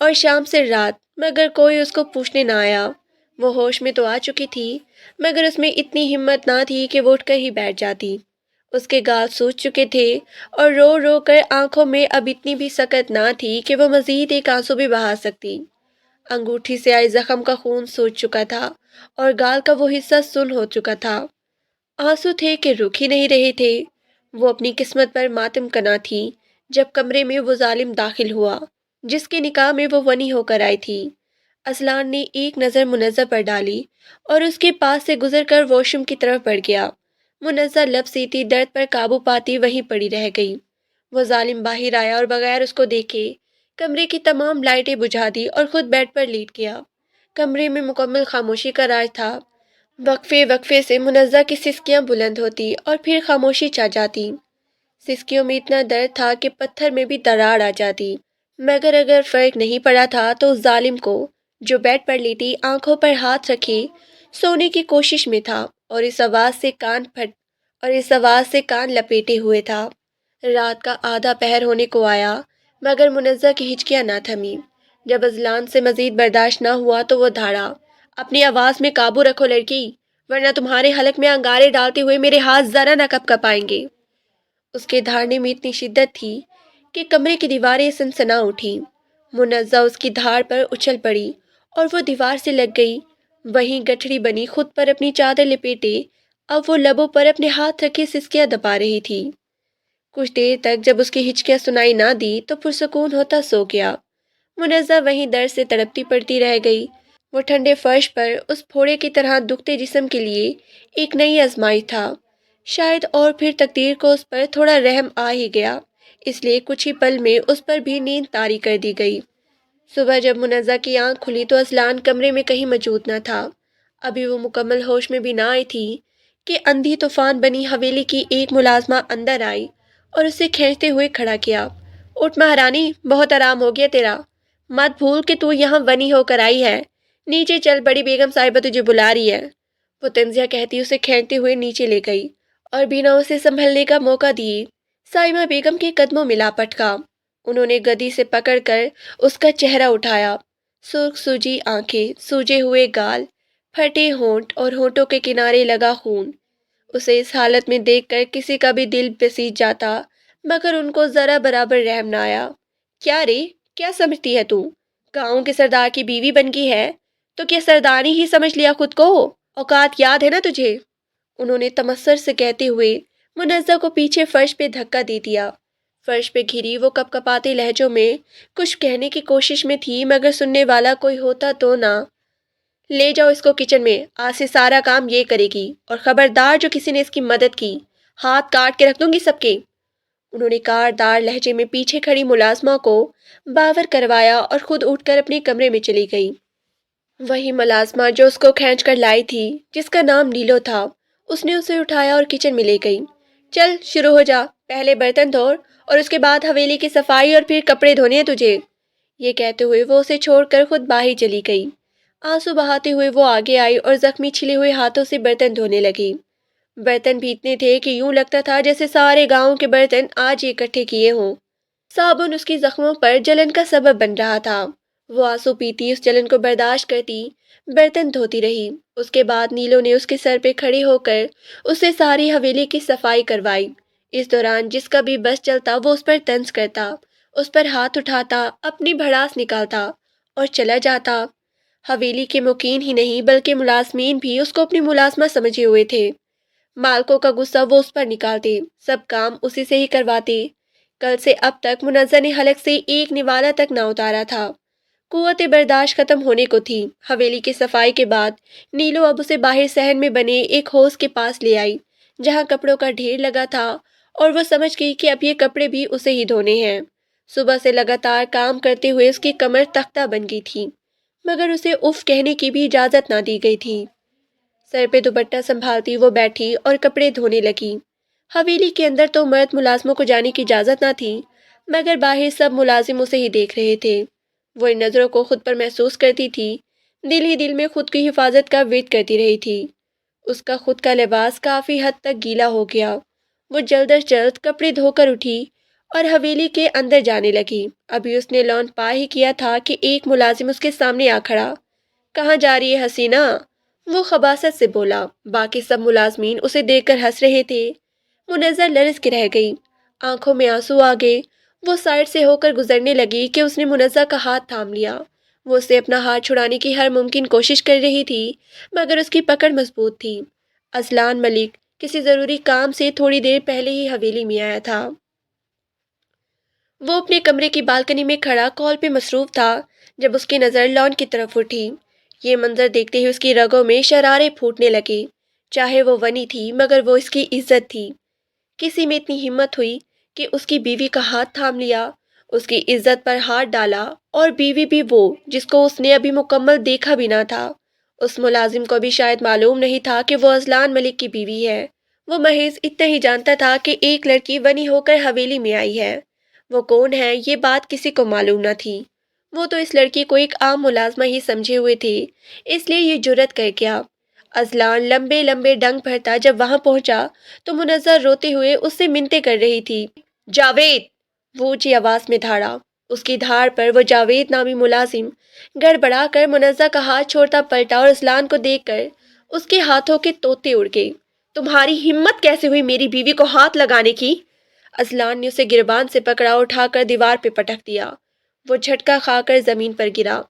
اور شام سے رات، مگر کوئی اس کو پوچھنے نہ آیا۔ وہ ہوش میں تو آ چکی تھی، مگر اس میں اتنی ہمت نہ تھی کہ وہ اٹھ کر ہی بیٹھ جاتی۔ اس کے گال سوج چکے تھے اور رو رو کر آنکھوں میں اب اتنی بھی سکت نہ تھی کہ وہ مزید ایک آنسو بھی بہا سکتی۔ انگوٹھی سے آئے زخم کا خون سوج چکا تھا اور گال کا وہ حصہ سن ہو چکا تھا۔ آنسو تھے کہ رک ہی نہیں رہے تھے۔ وہ اپنی قسمت پر ماتم کنا تھی جب کمرے میں وہ ظالم داخل ہوا جس کے نکاح میں وہ ونی ہو کر آئی تھی۔ اصلان نے ایک نظر منزہ پر ڈالی اور اس کے پاس سے گزر کر واش روم کی طرف بڑھ گیا۔ منزہ لب سیتی درد پر قابو پاتی وہیں پڑی رہ گئی۔ وہ ظالم باہر آیا اور بغیر اس کو دیکھے کمرے کی تمام لائٹیں بجھا دی اور خود بیڈ پر لیٹ گیا۔ کمرے میں مکمل خاموشی کا راج تھا۔ وقفے وقفے سے منزہ کی سسکیاں بلند ہوتی اور پھر خاموشی چھا جاتی۔ سسکیوں میں اتنا درد تھا کہ پتھر میں بھی دراڑ آ جاتی، مگر اگر فرق نہیں پڑا تھا تو اس ظالم کو جو بیڈ پر لیٹی آنکھوں پر ہاتھ رکھے سونے کی کوشش میں تھا اور اس آواز سے کان لپیٹے ہوئے تھا۔ رات کا آدھا پہر ہونے کو آیا مگر منزہ کی ہچکیاں نہ تھمیں۔ جب اذلان سے مزید برداشت نہ ہوا تو وہ دھاڑا، اپنی آواز میں قابو رکھو لڑکی، ورنہ تمہارے حلق میں انگارے ڈالتے ہوئے میرے ہاتھ ذرا نہ کپ کپائیں گے۔ اس کے دھاڑنے میں اتنی شدت تھی کہ کمرے کی دیواریں سنسنا اٹھیں۔ منزہ اس کی دھاڑ پر اچھل پڑی اور وہ دیوار سے لگ گئی۔ وہیں گٹھڑی بنی خود پر اپنی چادر لپیٹے اب وہ لبوں پر اپنے ہاتھ رکھے سسکیاں دبا رہی تھی۔ کچھ دیر تک جب اس کی ہچکیاں سنائی نہ دی تو پرسکون ہوتا سو گیا۔ منزہ وہیں درد سے تڑپتی پڑتی رہ گئی۔ وہ ٹھنڈے فرش پر اس پھوڑے کی طرح دکھتے جسم کے لیے ایک نئی آزمائش تھا۔ شاید اور پھر تقدیر کو اس پر تھوڑا رحم آ ہی گیا، اس لیے کچھ ہی پل میں اس پر بھی نیند طاری کر دی گئی۔ صبح جب منزہ کی آنکھ کھلی تو اصلان کمرے میں کہیں موجود نہ تھا۔ ابھی وہ مکمل ہوش میں بھی نہ آئی تھی کہ اندھی طوفان بنی حویلی کی ایک ملازمہ اندر آئی اور اسے کھینچتے ہوئے کھڑا کیا۔ اٹھ مہارانی، بہت آرام ہو گیا تیرا، مت بھول کہ تو یہاں ونی ہو کر آئی ہے، نیچے چل، بڑی بیگم صاحبہ تجھے بلا رہی ہے۔ وہ تنزیہ کہتی اسے کھینچتے ہوئے نیچے لے گئی اور بنا اسے سنبھلنے کا موقع دیے سائمہ بیگم کے قدموں میں لا پٹکا۔ انہوں نے گدی سے پکڑ کر اس کا چہرہ اٹھایا۔ سرخ سوجی آنکھیں، سوجے ہوئے گال، پھٹے ہونٹ اور ہونٹوں کے کنارے لگا خون۔ اسے اس حالت میں دیکھ کر کسی کا بھی دل بسیج جاتا مگر ان کو ذرا برابر رحم نہ آیا۔ کیا رے، کیا سمجھتی ہے تو؟ گاؤں کے سردار کی بیوی بن گئی ہے تو کیا سرداری ہی سمجھ لیا خود کو؟ اوقات یاد ہے نا تجھے؟ انہوں نے تمسخر سے کہتے ہوئے منزہ کو پیچھے فرش پہ دھکا دے دیا۔ فرش پہ گھری وہ کپ کپاتے لہجوں میں کچھ کہنے کی کوشش میں تھی مگر سننے والا کوئی ہوتا تو نہ۔ لے جاؤ اس کو کچن میں، آج سے سارا کام یہ کرے گی، اور خبردار جو کسی نے اس کی مدد کی ہاتھ کاٹ کے رکھ دوں گی سب کے۔ انہوں نے کاردار لہجے میں پیچھے کھڑی ملازمہ کو باور کروایا اور خود اٹھ کر اپنے کمرے میں چلی گئی۔ وہی ملازمہ جو اس کو کھینچ کر لائی تھی، جس کا نام نیلو تھا، اس نے اسے اٹھایا اور کچن میں لے گئی۔ چل شروع ہو جا، پہلے برتن دھو اور اس کے بعد حویلی کی صفائی اور پھر کپڑے دھونے ہیں تجھے۔ یہ کہتے ہوئے وہ اسے چھوڑ کر خود باہر چلی گئی۔ آنسو بہاتے ہوئے وہ آگے آئی اور زخمی چھلے ہوئے ہاتھوں سے برتن دھونے لگی۔ برتن بھی اتنے تھے کہ یوں لگتا تھا جیسے سارے گاؤں کے برتن آج ہی اکٹھے کیے ہوں۔ صابن اس کی زخموں پر جلن کا سبب بن رہا تھا۔ وہ آنسو پیتی اس جلن کو برداشت کرتی برتن دھوتی رہی۔ اس کے بعد نیلو نے اس کے سر پہ کھڑی ہو کر اس سے ساری حویلی کی صفائی کروائی۔ اس دوران جس کا بھی بس چلتا وہ اس پر طنز کرتا، اس پر ہاتھ اٹھاتا، اپنی بھڑاس نکالتا اور چلا جاتا۔ حویلی کے مکین ہی نہیں بلکہ ملازمین بھی اس کو اپنی ملازمہ سمجھے ہوئے تھے۔ مالکوں کا غصہ وہ اس پر نکالتے، سب کام اسی سے ہی کرواتے۔ کل سے اب تک منزہ نے حلق سے ایک نوالا تک نہ اتارا تھا۔ قوت برداشت ختم ہونے کو تھی۔ حویلی کی صفائی کے بعد نیلو اب اسے باہر صحن میں بنے ایک حوض کے پاس لے آئی جہاں کپڑوں کا ڈھیر لگا تھا اور وہ سمجھ گئی کہ اب یہ کپڑے بھی اسے ہی دھونے ہیں۔ صبح سے لگاتار کام کرتے ہوئے اس کی کمر تختہ بن گئی تھی مگر اسے اف کہنے کی بھی اجازت نہ دی گئی تھی۔ سر پہ دوپٹہ سنبھالتی وہ بیٹھی اور کپڑے دھونے لگی۔ حویلی کے اندر تو مرد ملازموں کو جانے کی اجازت نہ تھی مگر باہر سب ملازم اسے ہی دیکھ رہے تھے۔ وہ ان نظروں کو خود پر محسوس کرتی تھی، دل ہی دل میں خود کی حفاظت کا ورد کرتی رہی تھی۔ اس کا خود کا لباس کافی حد تک گیلا ہو گیا۔ وہ جلد از جلد کپڑے دھو کر اٹھی اور حویلی کے اندر جانے لگی۔ ابھی اس نے لان پا ہی کیا تھا کہ ایک ملازم اس کے سامنے آ کھڑا۔ کہاں جا رہی ہے حسینہ؟ وہ خباثت سے بولا۔ باقی سب ملازمین اسے دیکھ کر ہنس رہے تھے۔ منظر لرز کے رہ گئی، آنکھوں میں آنسو آ گئے۔ وہ سائڈ سے ہو کر گزرنے لگی کہ اس نے منزہ کا ہاتھ تھام لیا۔ وہ اسے اپنا ہاتھ چھڑانے کی ہر ممکن کوشش کر رہی تھی، مگر اس کی پکڑ مضبوط تھی۔ اذلان ملک کسی ضروری کام سے تھوڑی دیر پہلے ہی حویلی میں آیا تھا۔ وہ اپنے کمرے کی بالکنی میں کھڑا کال پہ مصروف تھا جب اس کی نظر لان کی طرف اٹھی۔ یہ منظر دیکھتے ہی اس کی رگوں میں شرارے پھوٹنے لگے۔ چاہے وہ ونی تھی مگر وہ اس کی عزت تھی۔ کسی میں اتنی ہمت ہوئی کہ اس کی بیوی کا ہاتھ تھام لیا، اس کی عزت پر ہاتھ ڈالا، اور بیوی بھی وہ جس کو اس نے ابھی مکمل دیکھا بھی نہ تھا۔ اس ملازم کو بھی شاید معلوم نہیں تھا کہ وہ اذلان ملک کی بیوی ہے۔ وہ محض اتنا ہی جانتا تھا کہ ایک لڑکی ونی ہو کر حویلی میں آئی ہے۔ وہ کون ہے یہ بات کسی کو معلوم نہ تھی۔ وہ تو اس لڑکی کو ایک عام ملازمہ ہی سمجھے ہوئے تھے، اس لیے یہ جرأت کر گیا۔ اذلان لمبے لمبے ڈنگ بھرتا جب وہاں پہنچا تو منظر روتے ہوئے اس سے منتیں کر رہی تھی۔ جاوید! وہ اونچی آواز میں دھاڑا۔ اس کی دھاڑ پر وہ جاوید نامی ملازم گڑبڑا کر منزہ کا ہاتھ چھوڑتا پلٹا اور اذلان کو دیکھ کر اس کے ہاتھوں کے طوطے اڑ گئے۔ تمہاری ہمت کیسے ہوئی میری بیوی کو ہاتھ لگانے کی؟ اذلان نے اسے گربان سے پکڑا اور اٹھا کر دیوار پہ پٹک دیا۔ وہ جھٹکا کھا کر زمین پر گرا۔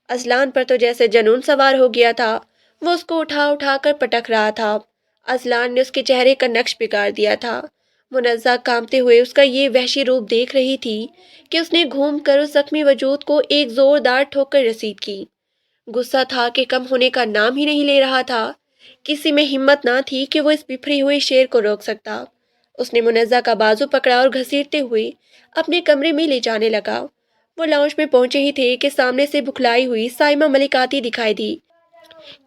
اذلان پر تو جیسے جنون سوار ہو گیا تھا۔ وہ اس کو اٹھا اٹھا کر پٹک رہا تھا۔ اذلان نے اس کے چہرے کا نقش بگاڑ دیا تھا۔ منزہ کانپتے ہوئے اس کا یہ وحشی روپ دیکھ رہی تھی کہ اس نے گھوم کر اس زخمی وجود کو ایک زوردار ٹھوکر رسید کی۔ غصہ تھا کہ کم ہونے کا نام ہی نہیں لے رہا تھا۔ کسی میں ہمت نہ تھی کہ وہ اس بپھرے ہوئے شیر کو روک سکتا۔ اس نے منزہ کا بازو پکڑا اور گھسیٹتے ہوئے اپنے کمرے میں لے جانے لگا۔ وہ لاؤنج میں پہنچے ہی تھے کہ سامنے سے بکھلائی ہوئی سائمہ ملک آتی دکھائی دی۔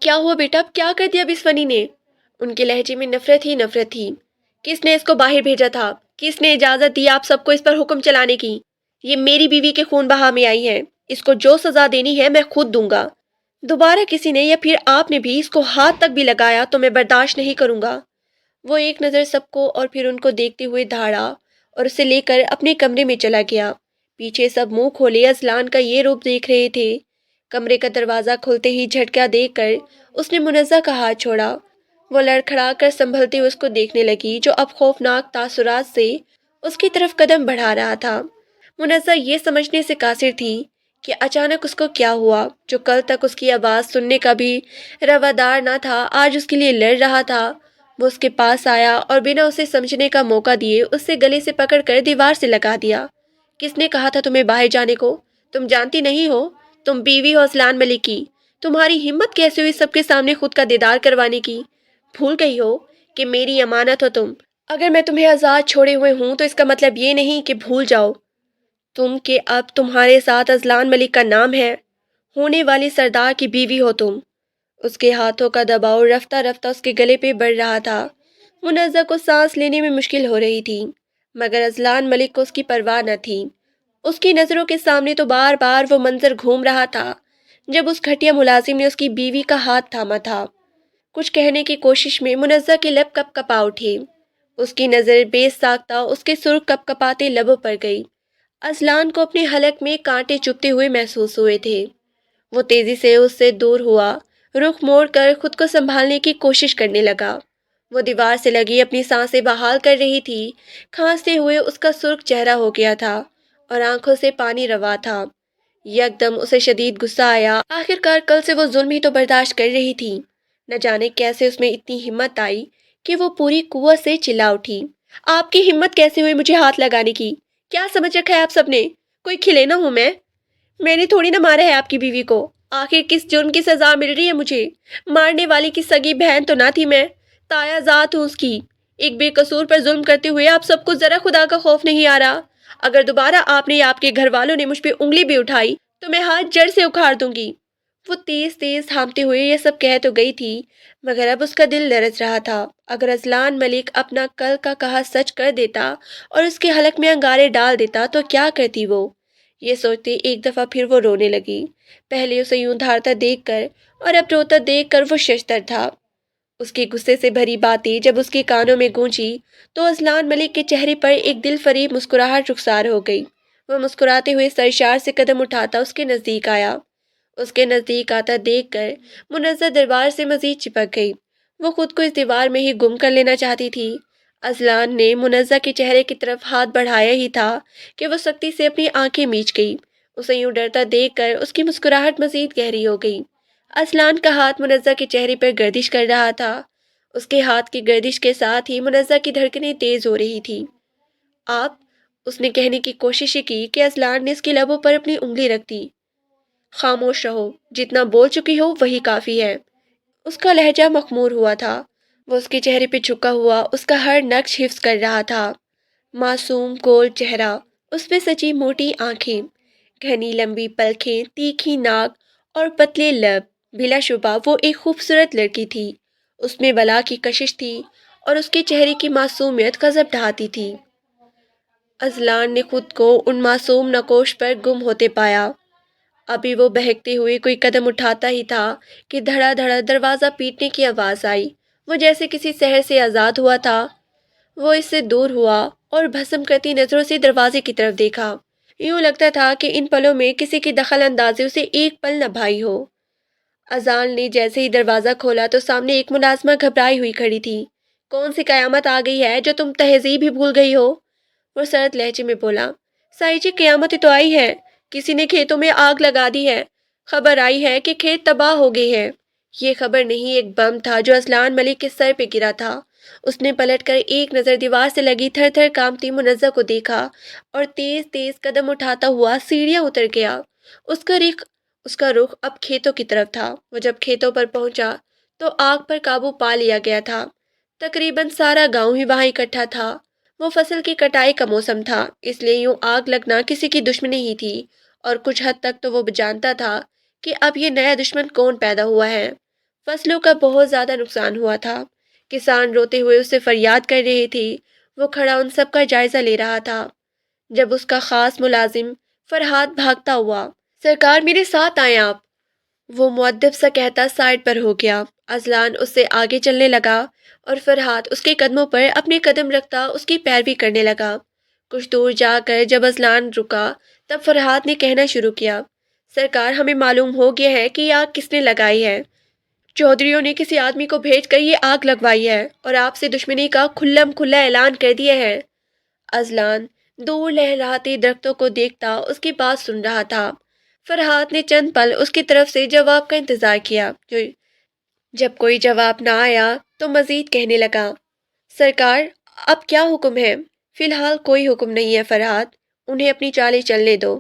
کیا ہوا بیٹا؟ کیا کر دیا اس فنی نے؟ ان کے لہجے میں نفرت ہی نفرت تھی۔ کس نے اس کو باہر بھیجا تھا؟ کس نے اجازت دی آپ سب کو اس پر حکم چلانے کی؟ یہ میری بیوی کے خون بہا میں آئی ہے۔ اس کو جو سزا دینی ہے میں خود دوں گا۔ دوبارہ کسی نے یا پھر آپ نے بھی اس کو ہاتھ تک بھی لگایا تو میں برداشت نہیں کروں گا۔ وہ ایک نظر سب کو اور پھر ان کو دیکھتے ہوئے دھاڑا اور اسے لے کر اپنے کمرے میں چلا گیا۔ پیچھے سب منہ کھولے اذلان کا یہ روپ دیکھ رہے تھے۔ کمرے کا دروازہ کھلتے ہی جھٹکا دیکھ کر اس نے منزہ کا ہاتھ چھوڑا۔ وہ لڑکھڑا کر سنبھلتے ہوئے اس کو دیکھنے لگی جو اب خوفناک تاثرات سے اس کی طرف قدم بڑھا رہا تھا۔ منزہ یہ سمجھنے سے قاصر تھی کہ اچانک اس کو کیا ہوا۔ جو کل تک اس کی آواز سننے کا بھی روادار نہ تھا آج اس کے لیے لڑ رہا تھا۔ وہ اس کے پاس آیا اور بنا اسے سمجھنے کا موقع دیے اس سے گلے سے پکڑ کر دیوار سے لگا دیا۔ کس نے کہا تھا تمہیں باہر جانے کو؟ تم جانتی نہیں ہو؟ تم بیوی ہو اذلان ملک کی۔ تمہاری ہمت کیسے ہوئی سب کے سامنے خود کا دیدار کروانے کی؟ بھول گئی ہو کہ میری امانت ہو تم؟ اگر میں تمہیں آزاد چھوڑے ہوئے ہوں تو اس کا مطلب یہ نہیں کہ بھول جاؤ تم کہ اب تمہارے ساتھ اذلان ملک کا نام ہے۔ ہونے والی سردار کی بیوی ہو تم۔ اس کے ہاتھوں کا دباؤ رفتہ رفتہ اس کے گلے پہ بڑھ رہا تھا۔ منزہ کو سانس لینے میں مشکل ہو رہی تھی، مگر اذلان ملک کو اس کی پرواہ نہ تھی۔ اس کی نظروں کے سامنے تو بار بار وہ منظر گھوم رہا تھا جب اس گھٹیا ملازم نے اس کی بیوی کا ہاتھ تھاما تھا۔ کچھ کہنے کی کوشش میں منزہ کے لب کپ کپا اٹھے۔ اس کی نظر بے ساختہ اس کے سرخ کپ کپاتے لبوں پر گئی۔ اذلان کو اپنے حلق میں کانٹے چبھتے ہوئے محسوس ہوئے تھے۔ وہ تیزی سے اس سے دور ہوا، رخ موڑ کر خود کو سنبھالنے کی کوشش کرنے لگا۔ وہ دیوار سے لگی اپنی سانسیں بحال کر رہی تھی۔ کھانستے ہوئے اس کا سرخ چہرہ ہو گیا تھا اور آنکھوں سے پانی روا تھا۔ یکدم اسے شدید غصہ آیا۔ آخرکار کل سے وہ ظلم ہی تو برداشت کر رہی تھی، نہ جانے کیسے اس میں اتنی ہمت آئی کہ وہ پوری قوت سے چلا اٹھی۔ آپ کی ہمت کیسے ہوئی مجھے ہاتھ لگانے کی؟ کیا سمجھ رکھا ہے آپ سب نے؟ کوئی کھلے نہ ہوں میں نے تھوڑی نہ مارا ہے آپ کی بیوی کو۔ آخر کس جرم کی سزا مل رہی ہے مجھے؟ مارنے والی کی سگی بہن تو نہ تھی میں، تایا ذات ہوں اس کی۔ ایک بے قصور پر ظلم کرتے ہوئے آپ سب کو ذرا خدا کا خوف نہیں آ رہا؟ اگر دوبارہ آپ نے یا آپ کے گھر والوں نے مجھ پہ انگلی بھی اٹھائی تو میں ہاتھ جڑ سے اکھاڑ دوں گی۔ وہ تیز تیز تھامتے ہوئے یہ سب کہہ تو گئی تھی، مگر اب اس کا دل لرز رہا تھا۔ اگر اذلان ملک اپنا کل کا کہا سچ کر دیتا اور اس کے حلق میں انگارے ڈال دیتا تو کیا کرتی وہ؟ یہ سوچتے ایک دفعہ پھر وہ رونے لگی۔ پہلے اسے یوں دھارتا دیکھ کر اور اب روتا دیکھ کر وہ ششدر تھا۔ اس کی غصے سے بھری باتیں جب اس کے کانوں میں گونجی تو اذلان ملک کے چہرے پر ایک دل فریب مسکراہٹ رخسار ہو گئی۔ وہ مسکراتے ہوئے سرشار سے قدم اٹھاتا اس کے نزدیک آیا۔ اس کے نزدیک آتا دیکھ کر منزہ دربار سے مزید چپک گئی۔ وہ خود کو اس دیوار میں ہی گم کر لینا چاہتی تھی۔ اذلان نے منزہ کے چہرے کی طرف ہاتھ بڑھایا ہی تھا کہ وہ سختی سے اپنی آنکھیں میچ گئی۔ اسے یوں ڈرتا دیکھ کر اس کی مسکراہٹ مزید گہری ہو گئی۔ اذلان کا ہاتھ منزہ کے چہرے پر گردش کر رہا تھا۔ اس کے ہاتھ کی گردش کے ساتھ ہی منزہ کی دھڑکنیں تیز ہو رہی تھی۔ آپ، اس نے کہنے کی کوشش کی کہ اذلان نے اس کے لبوں پر اپنی انگلی رکھ دی۔ خاموش رہو، جتنا بول چکی ہو وہی کافی ہے۔ اس کا لہجہ مخمور ہوا تھا۔ وہ اس کے چہرے پہ جھکا ہوا اس کا ہر نقش حفظ کر رہا تھا۔ معصوم گول چہرہ، اس پہ سجی موٹی آنکھیں، گھنی لمبی پلکیں، تیکھی ناک اور پتلے لب۔ بلا شبہ وہ ایک خوبصورت لڑکی تھی۔ اس میں بلا کی کشش تھی اور اس کے چہرے کی معصومیت غضب ڈھاتی تھی۔ اذلان نے خود کو ان معصوم نقوش پر گم ہوتے پایا۔ ابھی وہ بہکتے ہوئے کوئی قدم اٹھاتا ہی تھا کہ دھڑا دھڑا دروازہ پیٹنے کی آواز آئی۔ وہ جیسے کسی سحر سے آزاد ہوا تھا۔ وہ اس سے دور ہوا اور بھسم کرتی نظروں سے دروازے کی طرف دیکھا۔ یوں لگتا تھا کہ ان پلوں میں کسی کی دخل اندازی اسے ایک پل نہ بھائی ہو۔ اذان نے جیسے ہی دروازہ کھولا تو سامنے ایک ملازمہ گھبرائی ہوئی کھڑی تھی۔ کون سی قیامت آ گئی ہے جو تم تہذیب ہی بھول گئی ہو؟ وہ سرد لہجے میں بولا۔ سائی جی، قیامت تو آئی ہے۔ کسی نے کھیتوں میں آگ لگا دی ہے۔ خبر آئی ہے کہ کھیت تباہ ہو گئے ہیں۔ یہ خبر نہیں، ایک بم تھا جو اذلان ملک کے سر پہ گرا تھا۔ اس نے پلٹ کر ایک نظر دیوار سے لگی تھر تھر کانپتی منزہ کو دیکھا اور تیز تیز قدم اٹھاتا ہوا سیڑھیاں اتر گیا۔ اس کا رخ اب کھیتوں کی طرف تھا۔ وہ جب کھیتوں پر پہنچا تو آگ پر قابو پا لیا گیا تھا۔ تقریباً سارا گاؤں ہی وہاں اکٹھا تھا۔ وہ فصل کی کٹائی کا موسم تھا، اس لیے یوں آگ لگنا کسی کی دشمنی ہی تھی، اور کچھ حد تک تو وہ جانتا تھا کہ اب یہ نیا دشمن کون پیدا ہوا ہے۔ فصلوں کا بہت زیادہ نقصان ہوا تھا۔ کسان روتے ہوئے اس سے فریاد کر رہے تھے۔ وہ کھڑا ان سب کا جائزہ لے رہا تھا جب اس کا خاص ملازم فرحات بھاگتا ہوا۔ سرکار، میرے ساتھ آئیں آپ، وہ مؤدب سا کہتا سائڈ پر ہو گیا۔ اذلان اس سے آگے چلنے لگا اور فرحات اس کے قدموں پر اپنے قدم رکھتا اس کی پیروی کرنے لگا۔ کچھ دور جا کر جب اذلان رکا تب فرحات نے کہنا شروع کیا۔ سرکار، ہمیں معلوم ہو گیا ہے کہ یہ آگ کس نے لگائی ہے۔ چودھریوں نے کسی آدمی کو بھیج کر یہ آگ لگوائی ہے اور آپ سے دشمنی کا کھلم کھلا اعلان کر دیا ہے۔ اذلان دور لہراتے درختوں کو دیکھتا اس کی بات سن رہا تھا۔ فرحات نے چند پل اس کی طرف سے جواب کا انتظار کیا۔ جب کوئی جواب نہ آیا تو مزید کہنے لگا، سرکار، اب کیا حکم ہے؟ فی الحال کوئی حکم نہیں ہے فرحات، انہیں اپنی چالیں چلنے دو،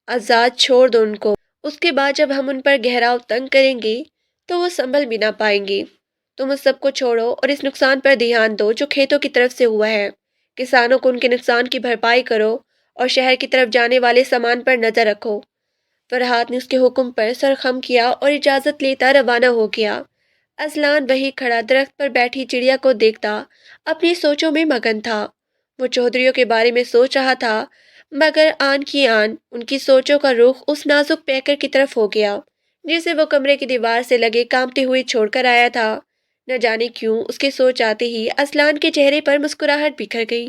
آزاد چھوڑ دو ان کو۔ اس کے بعد جب ہم ان پر گہراؤ تنگ کریں گے تو وہ سنبھل بھی نہ پائیں گے۔ تم اس سب کو چھوڑو اور اس نقصان پر دھیان دو جو کھیتوں کی طرف سے ہوا ہے۔ کسانوں کو ان کے نقصان کی بھرپائی کرو اور شہر کی طرف جانے والے سامان پر نظر رکھو۔ فرحات نے اس کے حکم پر سر خم کیا اور اجازت لیتا روانہ ہو گیا۔ اذلان وہی کھڑا درخت پر بیٹھی چڑیا کو دیکھتا اپنی سوچوں میں مگن تھا۔ وہ چودھریوں کے بارے میں سوچ رہا تھا، مگر آن کی آن ان کی سوچوں کا رخ اس نازک پیکر کی طرف ہو گیا جسے وہ کمرے کی دیوار سے لگے کانپتے ہوئے چھوڑ کر آیا تھا۔ نہ جانے کیوں اس کے سوچ آتے ہی اذلان کے چہرے پر مسکراہٹ بکھر گئی۔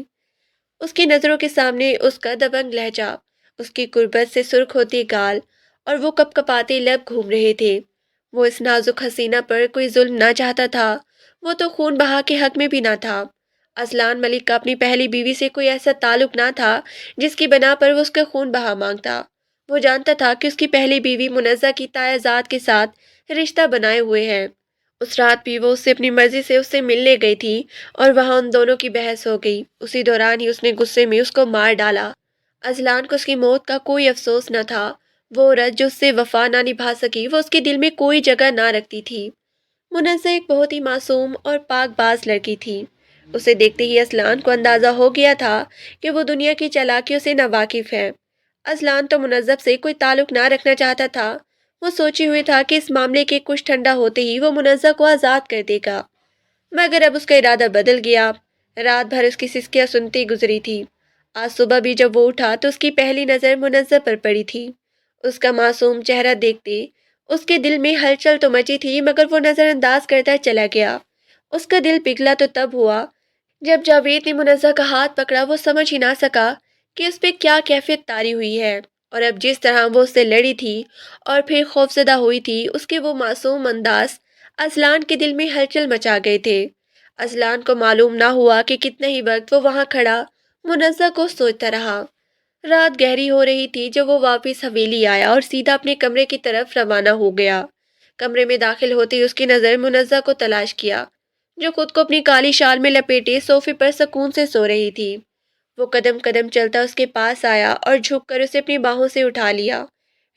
اس کی نظروں کے سامنے اس کا دبنگ لہجہ، اس کی غربت سے سرخ ہوتی گال اور وہ کپ کپاتے لب گھوم رہے تھے۔ وہ اس نازک حسینہ پر کوئی ظلم نہ چاہتا تھا، وہ تو خون بہا کے حق میں بھی نہ تھا۔ اذلان ملک کا اپنی پہلی بیوی سے کوئی ایسا تعلق نہ تھا جس کی بنا پر وہ اس کا خون بہا مانگتا۔ وہ جانتا تھا کہ اس کی پہلی بیوی منزہ کی تایا ذات کے ساتھ رشتہ بنائے ہوئے ہے۔ اس رات بھی وہ اس سے اپنی مرضی سے اس سے ملنے گئی تھی اور وہاں ان دونوں کی بحث ہو گئی۔ اسی دوران ہی اس نے غصے میں اس کو مار ڈالا۔ اذلان کو اس کی موت کا کوئی افسوس نہ تھا۔ وہ عورت جو اس سے وفا نہ نبھا سکی وہ اس کے دل میں کوئی جگہ نہ رکھتی تھی۔ منزہ ایک بہت ہی معصوم اور پاک باز لڑکی تھی۔ اسے دیکھتے ہی اذلان کو اندازہ ہو گیا تھا کہ وہ دنیا کی چالاکیوں سے ناواقف ہے۔ اذلان تو منزہ سے کوئی تعلق نہ رکھنا چاہتا تھا۔ وہ سوچے ہوئے تھا کہ اس معاملے کے کچھ ٹھنڈا ہوتے ہی وہ منزہ کو آزاد کر دے گا، مگر اب اس کا ارادہ بدل گیا۔ رات بھر اس کی سسکیاں سنتی گزری تھی۔ آج صبح بھی جب وہ اٹھا تو اس کی پہلی نظر منزہ پر پڑی تھی۔ اس کا معصوم چہرہ دیکھتے اس کے دل میں ہلچل تو مچی تھی مگر وہ نظر انداز کرتا چلا گیا۔ اس کا دل پگھلا تو تب ہوا جب جاوید نے منزہ کا ہاتھ پکڑا۔ وہ سمجھ ہی نہ سکا کہ اس پہ کیا کیفیت طاری ہوئی ہے، اور اب جس طرح وہ اس سے لڑی تھی اور پھر خوفزدہ ہوئی تھی، اس کے وہ معصوم انداز اذلان کے دل میں ہلچل مچا گئے تھے۔ اذلان کو معلوم نہ ہوا کہ کتنا ہی وقت وہ وہاں کھڑا منزہ کو سوچتا رہا۔ رات گہری ہو رہی تھی جب وہ واپس حویلی آیا اور سیدھا اپنے کمرے کی طرف روانہ ہو گیا۔ کمرے میں داخل ہوتے ہی اس کی نظر منزہ کو تلاش کیا، جو خود کو اپنی کالی شال میں لپیٹے صوفے پر سکون سے سو رہی تھی۔ وہ قدم قدم چلتا اس کے پاس آیا اور جھک کر اسے اپنی باہوں سے اٹھا لیا۔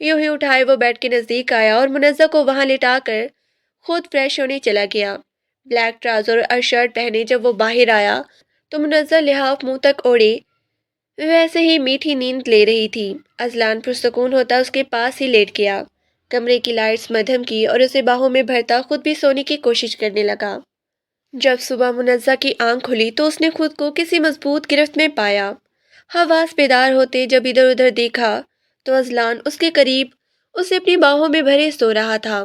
یوں ہی اٹھائے وہ بیڈ کے نزدیک آیا اور منزہ کو وہاں لٹا کر خود فریش ہونے چلا گیا۔ بلیک ٹراؤزر اور شرٹ پہنے جب وہ باہر آیا تو منزہ لحاف منہ تک اوڑھے ویسے ہی میٹھی نیند لے رہی تھی۔ اذلان پرسکون ہوتا اس کے پاس ہی لیٹ گیا، کمرے کی لائٹس مدھم کی اور اسے باہوں میں بھرتا خود بھی سونے کی کوشش کرنے لگا۔ جب صبح منزہ کی آنکھ کھلی تو اس نے خود کو کسی مضبوط گرفت میں پایا۔ حواس بیدار ہوتے جب ادھر ادھر دیکھا تو اذلان اس کے قریب اسے اپنی باہوں میں بھرے سو رہا تھا۔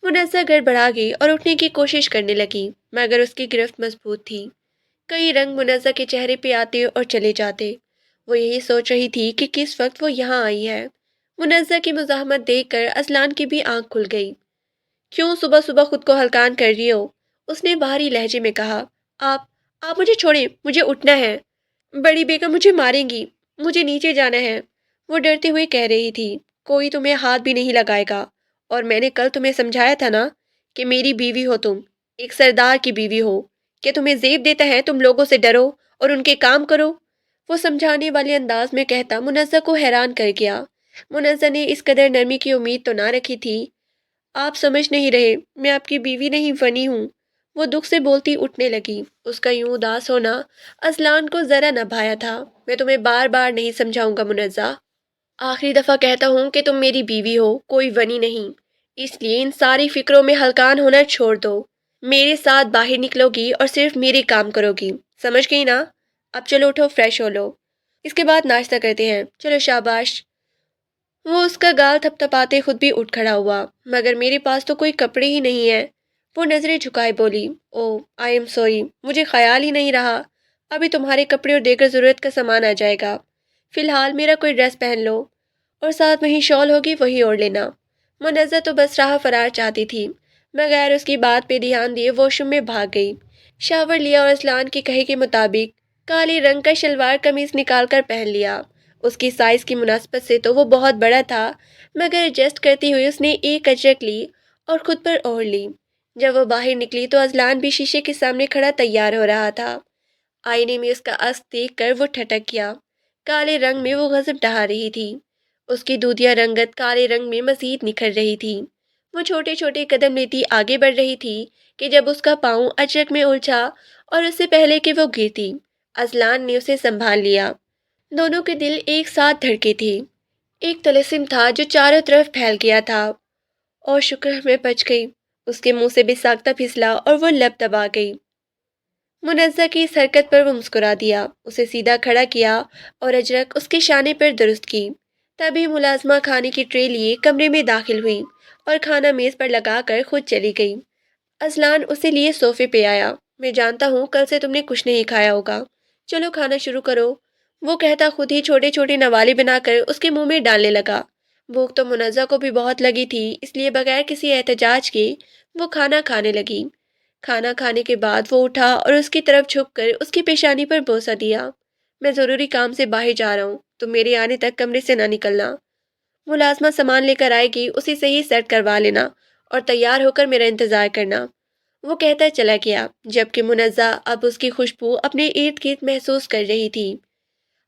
منزہ گڑبڑا گئی اور اٹھنے کی کوشش کرنے لگی مگر اس کی گرفت مضبوط تھی۔ کئی رنگ منزہ کے چہرے پہ آتے اور چلے جاتے۔ وہ یہی سوچ رہی تھی کہ کس وقت وہ یہاں آئی ہے۔ منزہ کی مزاحمت دیکھ کر اذلان کی بھی آنکھ کھل گئی۔ کیوں صبح صبح خود کو ہلکان کر رہی ہو؟ اس نے بھاری لہجے میں کہا۔ آپ مجھے چھوڑیں، مجھے اٹھنا ہے۔ بڑی بیگم مجھے ماریں گی، مجھے نیچے جانا ہے، وہ ڈرتے ہوئے کہہ رہی تھی۔ کوئی تمہیں ہاتھ بھی نہیں لگائے گا، اور میں نے کل تمہیں سمجھایا تھا نا کہ میری بیوی ہو تم، ایک سردار کی بیوی ہو، کہ تمہیں زیب دیتا ہے تم لوگوں سے ڈرو اور ان کے کام کرو۔ وہ سمجھانے والے انداز میں کہتا منزہ کو حیران کر گیا۔ منزہ نے اس قدر نرمی کی امید تو نہ رکھی تھی۔ آپ سمجھ نہیں رہے، میں آپ کی بیوی نہیں فنی ہوں، وہ دکھ سے بولتی اٹھنے لگی۔ اس کا یوں اداس ہونا اذلان کو ذرا نہ بھایا تھا۔ میں تمہیں بار بار نہیں سمجھاؤں گا منزہ، آخری دفعہ کہتا ہوں کہ تم میری بیوی ہو، کوئی ونی نہیں۔ اس لیے ان ساری فکروں میں ہلکان ہونا چھوڑ دو، میرے ساتھ باہر نکلو گی اور صرف میرے کام کرو گی، سمجھ گئی نا؟ اب چلو اٹھو، فریش ہو لو، اس کے بعد ناشتہ کرتے ہیں، چلو شاباش۔ وہ اس کا گال تھپ تھپاتے خود بھی اٹھ کھڑا ہوا۔ مگر میرے پاس تو کوئی کپڑے ہی نہیں ہیں، وہ نظریں جھکائے بولی۔ او آئی ایم سوری، مجھے خیال ہی نہیں رہا، ابھی تمہارے کپڑے اور دیگر ضرورت کا سامان آ جائے گا، فی الحال میرا کوئی ڈریس پہن لو، اور ساتھ وہی شال ہوگی وہی اوڑھ لینا۔ منزہ تو بس راہ فرار چاہتی تھی، بغیر اس کی بات پہ دھیان دیے واش روم میں بھاگ گئی، شاور لیا اور اذلان کے کہے کے مطابق کالے رنگ کا شلوار قمیص نکال کر پہن لیا۔ اس کی سائز کی مناسبت سے تو وہ بہت بڑا تھا، مگر ایڈجسٹ کرتی ہوئی اس نے ایک اجرک لی اور خود پر اوڑھ لی۔ جب وہ باہر نکلی تو اذلان بھی شیشے کے سامنے کھڑا تیار ہو رہا تھا۔ آئینے میں اس کا عکس دیکھ کر وہ ٹھٹک گیا۔ کالے رنگ میں وہ غضب ڈھا رہی تھی، اس کی دودھیا رنگت کالے رنگ میں مزید نکھر رہی تھی۔ وہ چھوٹے چھوٹے قدم لیتی آگے بڑھ رہی تھی کہ جب اس کا پاؤں اجرک میں الجھا اور اس سے پہلے کہ وہ گرتی، اذلان نے اسے سنبھال لیا۔ دونوں کے دل ایک ساتھ دھڑکے تھے، ایک طلسم تھا جو چاروں طرف پھیل گیا تھا۔ اور شکر میں بچ گئی، اس کے منہ سے بے ساختہ پھسلا اور وہ لب دبا گئی۔ منزہ کی اس حرکت پر وہ مسکرا دیا، اسے سیدھا کھڑا کیا اور اجرک اس کے شانے پر درست کی۔ تبھی ملازمہ کھانے کی ٹرے لیے کمرے میں داخل ہوئی اور کھانا میز پر لگا کر خود چلی گئی۔ اذلان اسے لیے صوفے پہ آیا۔ میں جانتا ہوں کل سے تم نے کچھ نہیں کھایا ہوگا، چلو کھانا شروع کرو، وہ کہتا خود ہی چھوٹے چھوٹے نوالے بنا کر اس کے منہ میں ڈالنے لگا۔ بھوک تو منزہ کو بھی بہت لگی تھی، اس لیے بغیر کسی احتجاج کے وہ کھانا کھانے لگی۔ کھانا کھانے کے بعد وہ اٹھا اور اس کی طرف جھک کر اس کی پیشانی پر بوسہ دیا۔ میں ضروری کام سے باہر جا رہا ہوں، تم میرے آنے تک کمرے سے نہ نکلنا، ملازمہ سامان لے کر آئے گی اسے صحیح سیٹ کروا لینا اور تیار ہو کر میرا انتظار کرنا، وہ کہتا چلا گیا، جبکہ منزہ اب اس کی خوشبو اپنے ارد گرد محسوس کر رہی تھی۔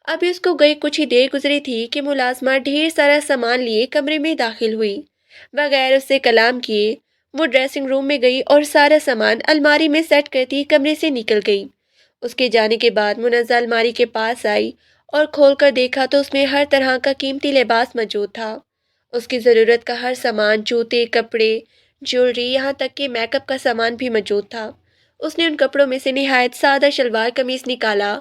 ابھی اس کو گئی کچھ ہی دیر گزری تھی کہ ملازمہ ڈھیر سارا سامان لیے کمرے میں داخل ہوئی۔ بغیر اس سے کلام کیے وہ ڈریسنگ روم میں گئی اور سارا سامان الماری میں سیٹ کرتی کمرے سے نکل گئی۔ اس کے جانے کے بعد منزہ الماری کے پاس آئی اور کھول کر دیکھا تو اس میں ہر طرح کا قیمتی لباس موجود تھا۔ اس کی ضرورت کا ہر سامان، جوتے، کپڑے، جیولری، یہاں تک کہ میک اپ کا سامان بھی موجود تھا۔ اس نے ان کپڑوں میں سے نہایت سادہ شلوار قمیص نکالا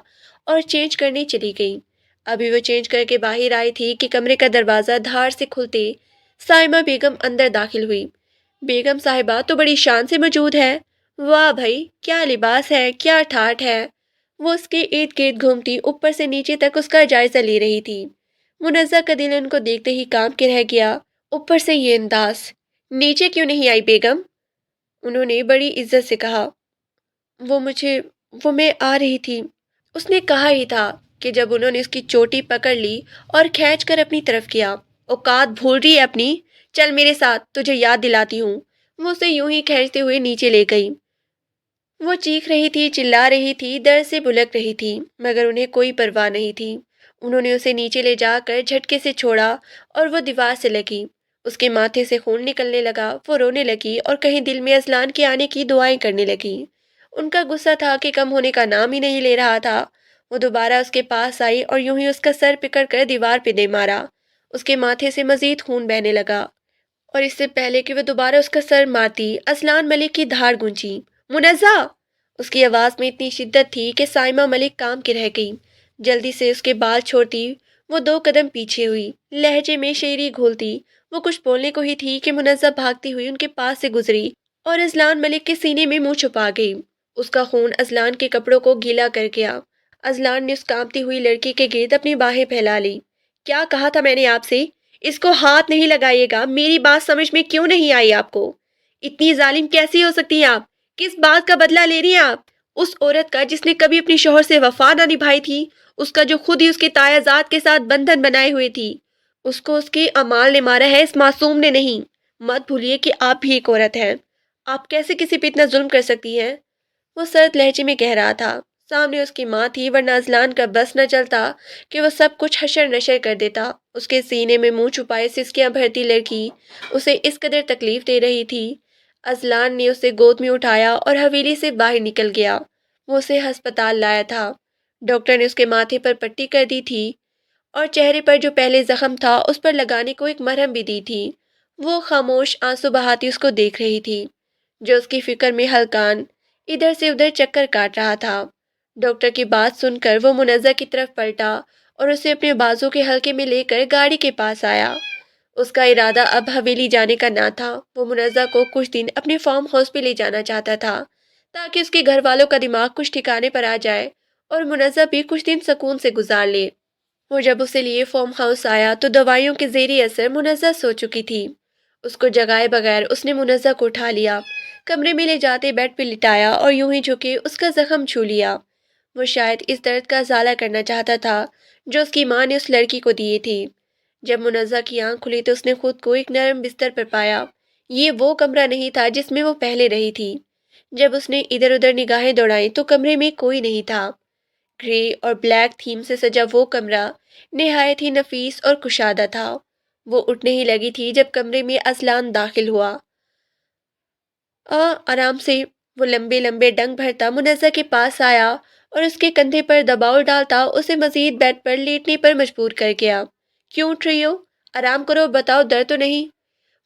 اور چینج کرنے چلی گئی۔ ابھی وہ چینج کر کے باہر آئی تھی کہ کمرے کا دروازہ دھاڑ سے کھلتے سائمہ بیگم اندر داخل ہوئی۔ بیگم صاحبہ تو بڑی شان سے موجود ہے۔ واہ بھائی، کیا لباس ہے، کیا ٹھاٹھ ہے۔ وہ اس کے ارد گرد گھومتی اوپر سے نیچے تک اس کا جائزہ لے رہی تھی۔ منزہ کا دل ان کو دیکھتے ہی کام کے رہ گیا۔ اوپر سے یہ انداز۔ نیچے کیوں نہیں آئی بیگم؟ انہوں نے بڑی عزت سے کہا۔ وہ مجھے وہ میں آ رہی تھی۔ اس نے کہا ہی تھا کہ جب انہوں نے اس کی چوٹی پکڑ لی اور کھینچ کر اپنی طرف کیا۔ اوقات بھول رہی ہے اپنی؟ چل میرے ساتھ، تجھے یاد دلاتی ہوں۔ وہ اسے یوں ہی کھینچتے ہوئے نیچے لے گئی۔ وہ چیخ رہی تھی، چلا رہی تھی، درد سے بلک رہی تھی، مگر انہیں کوئی پرواہ نہیں تھی۔ انہوں نے اسے نیچے لے جا کر جھٹکے سے چھوڑا اور وہ دیوار سے لگی۔ اس کے ماتھے سے خون نکلنے لگا، وہ رونے لگی اور کہیں دل میں اذلان کے آنے کی دعائیں کرنے لگی۔ ان کا غصہ تھا کہ کم ہونے کا نام ہی نہیں لے رہا تھا۔ وہ دوبارہ اس کے پاس آئی اور یوں ہی اس کا سر پکڑ کر دیوار پہ دے مارا۔ اس کے ماتھے سے مزید خون بہنے لگا اور اس سے پہلے کہ وہ دوبارہ اس کا سر مارتی، اذلان ملک کی دھاڑ گونجی۔ منزہ! اس کی آواز میں اتنی شدت تھی کہ سائمہ ملک کام کے رہ گئی۔ جلدی سے اس کے بال چھوڑتی وہ 2 قدم پیچھے ہوئی، لہجے میں شعری گھولتی وہ کچھ بولنے کو ہی تھی کہ منزہ بھاگتی ہوئی ان کے پاس سے گزری اور اذلان ملک کے سینے میں منہ چھپا گئی۔ اس کا خون اذلان کے کپڑوں کو گیلا کر گیا۔ اذلان نے اس کانپتی ہوئی لڑکی کے گرد اپنی باہیں پھیلا لی۔ کیا کہا تھا میں نے آپ سے؟ اس کو ہاتھ نہیں لگائیے گا۔ میری بات سمجھ میں کیوں نہیں آئی آپ کو؟ اتنی ظالم کیسی ہو سکتی ہیں آپ؟ کس بات کا بدلہ لے رہی ہیں آپ؟ اس عورت کا جس نے کبھی اپنی شوہر سے وفا نہ نبھائی تھی، اس کا جو خود ہی اس کے تایازات کے ساتھ بندھن بنائے ہوئے تھی، اس کو اس کے اعمال نے مارا ہے، اس معصوم نے نہیں۔ مت بھولیے کہ آپ بھی ایک عورت ہیں۔ آپ کیسے کسی پہ اتنا ظلم کر سکتی ہیں؟ وہ سرد لہجے میں کہہ رہا تھا۔ سامنے اس کی ماں تھی، ورنہ اذلان کا بس نہ چلتا کہ وہ سب کچھ حشر نشر کر دیتا۔ اس کے سینے میں منہ چھپائے سسکیاں بھرتی لڑکی اسے اس قدر تکلیف دے رہی تھی۔ اذلان نے اسے گود میں اٹھایا اور حویلی سے باہر نکل گیا۔ وہ اسے ہسپتال لایا تھا۔ ڈاکٹر نے اس کے ماتھے پر پٹی کر دی تھی اور چہرے پر جو پہلے زخم تھا اس پر لگانے کو ایک مرہم بھی دی تھی۔ وہ خاموش آنسو بہاتی اس کو دیکھ رہی تھی، جو اس کی فکر میں ہلکان ادھر سے ادھر چکر کاٹ رہا تھا۔ ڈاکٹر کی بات سن کر وہ منزہ کی طرف پلٹا اور اسے اپنے بازو کے حلقے میں لے کر گاڑی کے پاس آیا۔ اس کا ارادہ اب حویلی جانے کا نہ تھا۔ وہ منزہ کو کچھ دن اپنے فارم ہاؤس پہ لے جانا چاہتا تھا تاکہ اس کے گھر والوں کا دماغ کچھ ٹھکانے پر آ جائے اور منزہ بھی کچھ دن سکون سے گزار لے۔ وہ جب اسے لیے فارم ہاؤس آیا تو دوائیوں کے زیر اثر منزہ سو چکی تھی۔ اس کو جگائے بغیر اس نے منزہ کو اٹھا لیا، کمرے میں لے جاتے بیڈ پہ لٹایا اور یوں ہی جھکے اس کا زخم چھو لیا۔ وہ شاید اس درد کا ازالہ کرنا چاہتا تھا جو اس کی ماں نے اس لڑکی کو دیے تھے۔ جب منزہ کی آنکھ کھلی تو اس نے خود کو ایک نرم بستر پر پایا۔ یہ وہ کمرہ نہیں تھا جس میں وہ پہلے رہی تھی۔ جب اس نے ادھر ادھر نگاہیں دوڑائیں تو کمرے میں کوئی نہیں تھا۔ گرے اور بلیک تھیم سے سجا وہ کمرہ نہایت ہی نفیس اور کشادہ تھا۔ وہ اٹھنے ہی لگی تھی جب کمرے میں اذلان داخل ہوا۔ آرام سے۔ وہ لمبے لمبے ڈنگ بھرتا منزہ کے پاس آیا اور اس کے کندھے پر دباؤ ڈالتا اسے مزید بیڈ پر لیٹنے پر مجبور کر گیا۔ کیوں اٹھ رہی ہو؟ آرام کرو، بتاؤ درد تو نہیں؟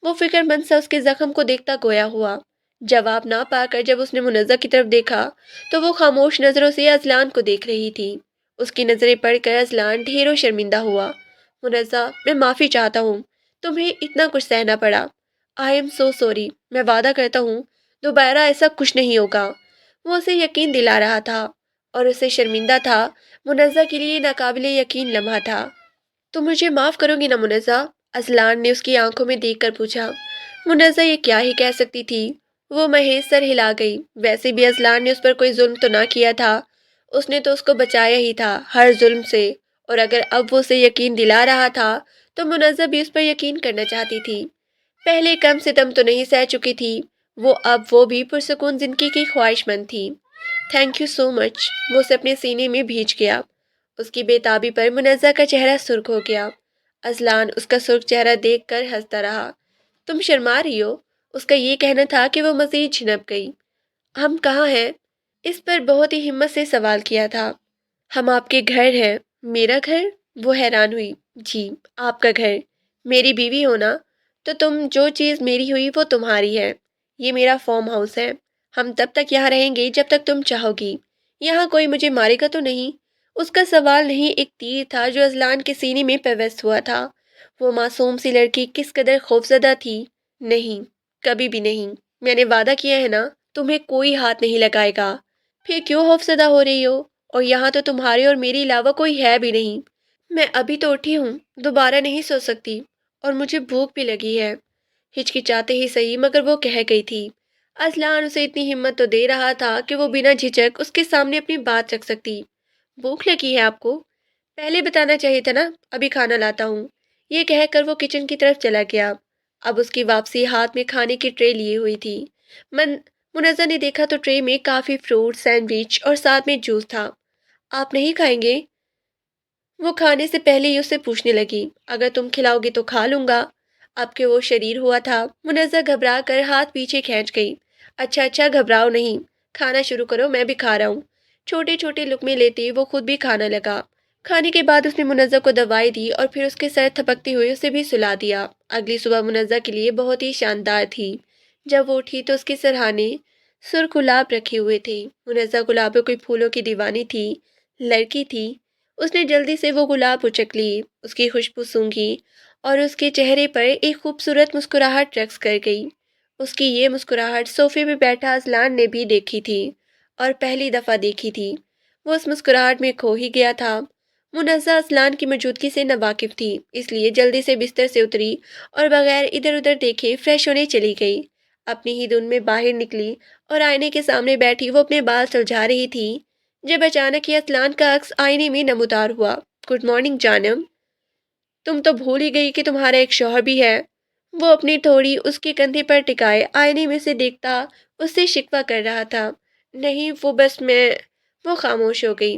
وہ فکر مند سا اس کے زخم کو دیکھتا گویا ہوا۔ جواب نہ پا کر جب اس نے منزہ کی طرف دیکھا تو وہ خاموش نظروں سے اذلان کو دیکھ رہی تھی۔ اس کی نظریں پڑھ کر اذلان ڈھیروں شرمندہ ہوا۔ منزہ، میں معافی چاہتا ہوں، تمہیں اتنا کچھ سہنا پڑا۔ I am so sorry. میں وعدہ کرتا ہوں دوبارہ ایسا کچھ نہیں ہوگا۔ وہ اسے یقین دلا رہا تھا اور اسے شرمندہ تھا۔ منزہ کے لیے ناقابل یقین لمحہ تھا۔ تم مجھے معاف کرو گی نا منزہ؟ اذلان نے اس کی آنکھوں میں دیکھ کر پوچھا۔ منزہ یہ کیا ہی کہہ سکتی تھی؟ وہ محض سر ہلا گئی۔ ویسے بھی اذلان نے اس پر کوئی ظلم تو نہ کیا تھا، اس نے تو اس کو بچایا ہی تھا ہر ظلم سے، اور اگر اب وہ اسے یقین دلا رہا تھا تو منزہ بھی اس پر یقین کرنا چاہتی تھی۔ پہلے کم ستم تو نہیں سہ چکی تھی اب وہ بھی پرسکون زندگی کی خواہش مند تھی۔ تھینک یو سو مچ۔ وہ اسے اپنے سینے میں بھیج گیا۔ اس کی بے تابی پر منزہ کا چہرہ سرخ ہو گیا۔ اذلان اس کا سرخ چہرہ دیکھ کر ہنستا رہا۔ تم شرما رہی ہو؟ اس کا یہ کہنا تھا کہ وہ مزید جھنپ گئی۔ ہم کہاں ہیں؟ اس پر بہت ہی ہمت سے سوال کیا تھا۔ ہم آپ کے گھر ہیں۔ میرا گھر؟ وہ حیران ہوئی۔ جی، آپ کا گھر۔ میری بیوی ہونا تو تم جو چیز میری ہوئی وہ تمہاری ہے۔ یہ میرا فارم ہاؤس ہے۔ ہم تب تک یہاں رہیں گے جب تک تم چاہو گی۔ یہاں کوئی مجھے مارے گا تو نہیں؟ اس کا سوال نہیں، ایک تیر تھا جو اذلان کے سینے میں پیوست ہوا تھا۔ وہ معصوم سی لڑکی کس قدر خوفزدہ تھی۔ نہیں، کبھی بھی نہیں، میں نے وعدہ کیا ہے نا، تمہیں کوئی ہاتھ نہیں لگائے گا۔ پھر کیوں خوفزدہ ہو رہی ہو؟ اور یہاں تو تمہارے اور میرے علاوہ کوئی ہے بھی نہیں۔ میں ابھی تو اٹھی ہوں، دوبارہ نہیں سو سکتی، اور مجھے بھوک بھی لگی ہے۔ ہچکچاتے ہی صحیح مگر وہ کہہ گئی تھی۔ اصلان اسے اتنی ہمت تو دے رہا تھا کہ وہ بنا جھجک اس کے سامنے اپنی بات رکھ سکتی۔ بھوک لگی ہے آپ کو؟ پہلے بتانا چاہیے تھا نا، ابھی کھانا لاتا ہوں۔ یہ کہہ کر وہ کچن کی طرف چلا گیا۔ اب اس کی واپسی ہاتھ میں کھانے کی ٹرے لیے ہوئی تھی۔ منزہ نے دیکھا تو ٹرے میں کافی فروٹ، سینڈوچ اور ساتھ میں جوس تھا۔ آپ نہیں کھائیں گے؟ وہ کھانے سے پہلے ہی اسے پوچھنے لگی۔ اگر تم کھلاؤ گی تو کھا لوں گا۔ اب کہ وہ شریر ہوا تھا، منزہ گھبرا کر ہاتھ پیچھے کھینچ گئی۔ اچھا اچھا، گھبراؤ نہیں، کھانا شروع کرو، میں بھی کھا رہا ہوں۔ چھوٹے چھوٹے لقمے لیتے وہ خود بھی کھانا لگا۔ کھانے کے بعد اس نے منزہ کو دوائی دی اور پھر اس کے سر تھپکتے ہوئے اسے بھی سلا دیا۔ اگلی صبح منزہ کے لیے بہت ہی شاندار تھی۔ جب وہ اٹھی تو اس کے سرہانے سرخ گلاب رکھے ہوئے تھے۔ منزہ گلابوں کے پھولوں کی دیوانی تھی، لڑکی تھی۔ اس نے جلدی سے وہ گلاب اچک لیے، اس کی خوشبو سونگھی اور اس کے چہرے پر ایک خوبصورت مسکراہٹ رقص کر گئی۔ اس کی یہ مسکراہٹ صوفے پہ بیٹھا اذلان نے بھی دیکھی تھی، اور پہلی دفعہ دیکھی تھی۔ وہ اس مسکراہٹ میں کھو ہی گیا تھا۔ منزہ اذلان کی موجودگی سے ناواقف تھی، اس لیے جلدی سے بستر سے اتری اور بغیر ادھر ادھر دیکھے فریش ہونے چلی گئی۔ اپنی ہی دھن میں باہر نکلی اور آئینے کے سامنے بیٹھی وہ اپنے بال سلجھا رہی تھی، جب اچانک ہی اذلان کا عکس آئینے میں نمودار ہوا۔ گڈ مارننگ جانم، تم تو بھول ہی گئی کہ تمہارا ایک شوہر بھی ہے۔ وہ اپنی تھوڑی اس کے کندھے پر ٹکائے آئینے میں سے دیکھتا اس سے شکوہ کر رہا تھا۔ نہیں، وہ بس میں… وہ خاموش ہو گئی۔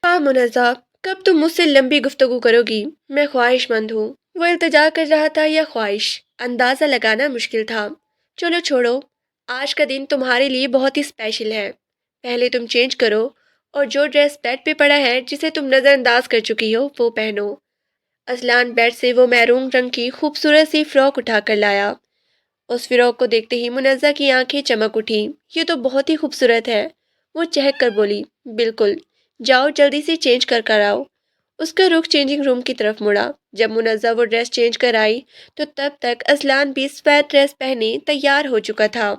ہاں منزہ، کب تم مجھ سے لمبی گفتگو کرو گی؟ میں خواہش مند ہوں۔ وہ التجا کر رہا تھا یا خواہش، اندازہ لگانا مشکل تھا۔ چلو چھوڑو، آج کا دن تمہارے لیے بہت ہی اسپیشل ہے۔ پہلے تم چینج کرو اور جو ڈریس بیڈ پہ پڑا ہے جسے تم نظر انداز کر چکی ہو وہ پہنو۔ اذلان بیڈ سے وہ میرون رنگ کی خوبصورت سی فراک اٹھا کر لایا۔ اس فراک کو دیکھتے ہی منزہ کی آنکھیں چمک اٹھیں۔ یہ تو بہت ہی خوبصورت ہے، وہ چہک کر بولی۔ بالکل، جاؤ جلدی سے چینج کر آؤ۔ اس کا رخ چینجنگ روم کی طرف مڑا۔ جب منزہ وہ ڈریس چینج کر آئی تو تب تک اذلان بھی سفید ڈریس پہنے تیار ہو چکا تھا۔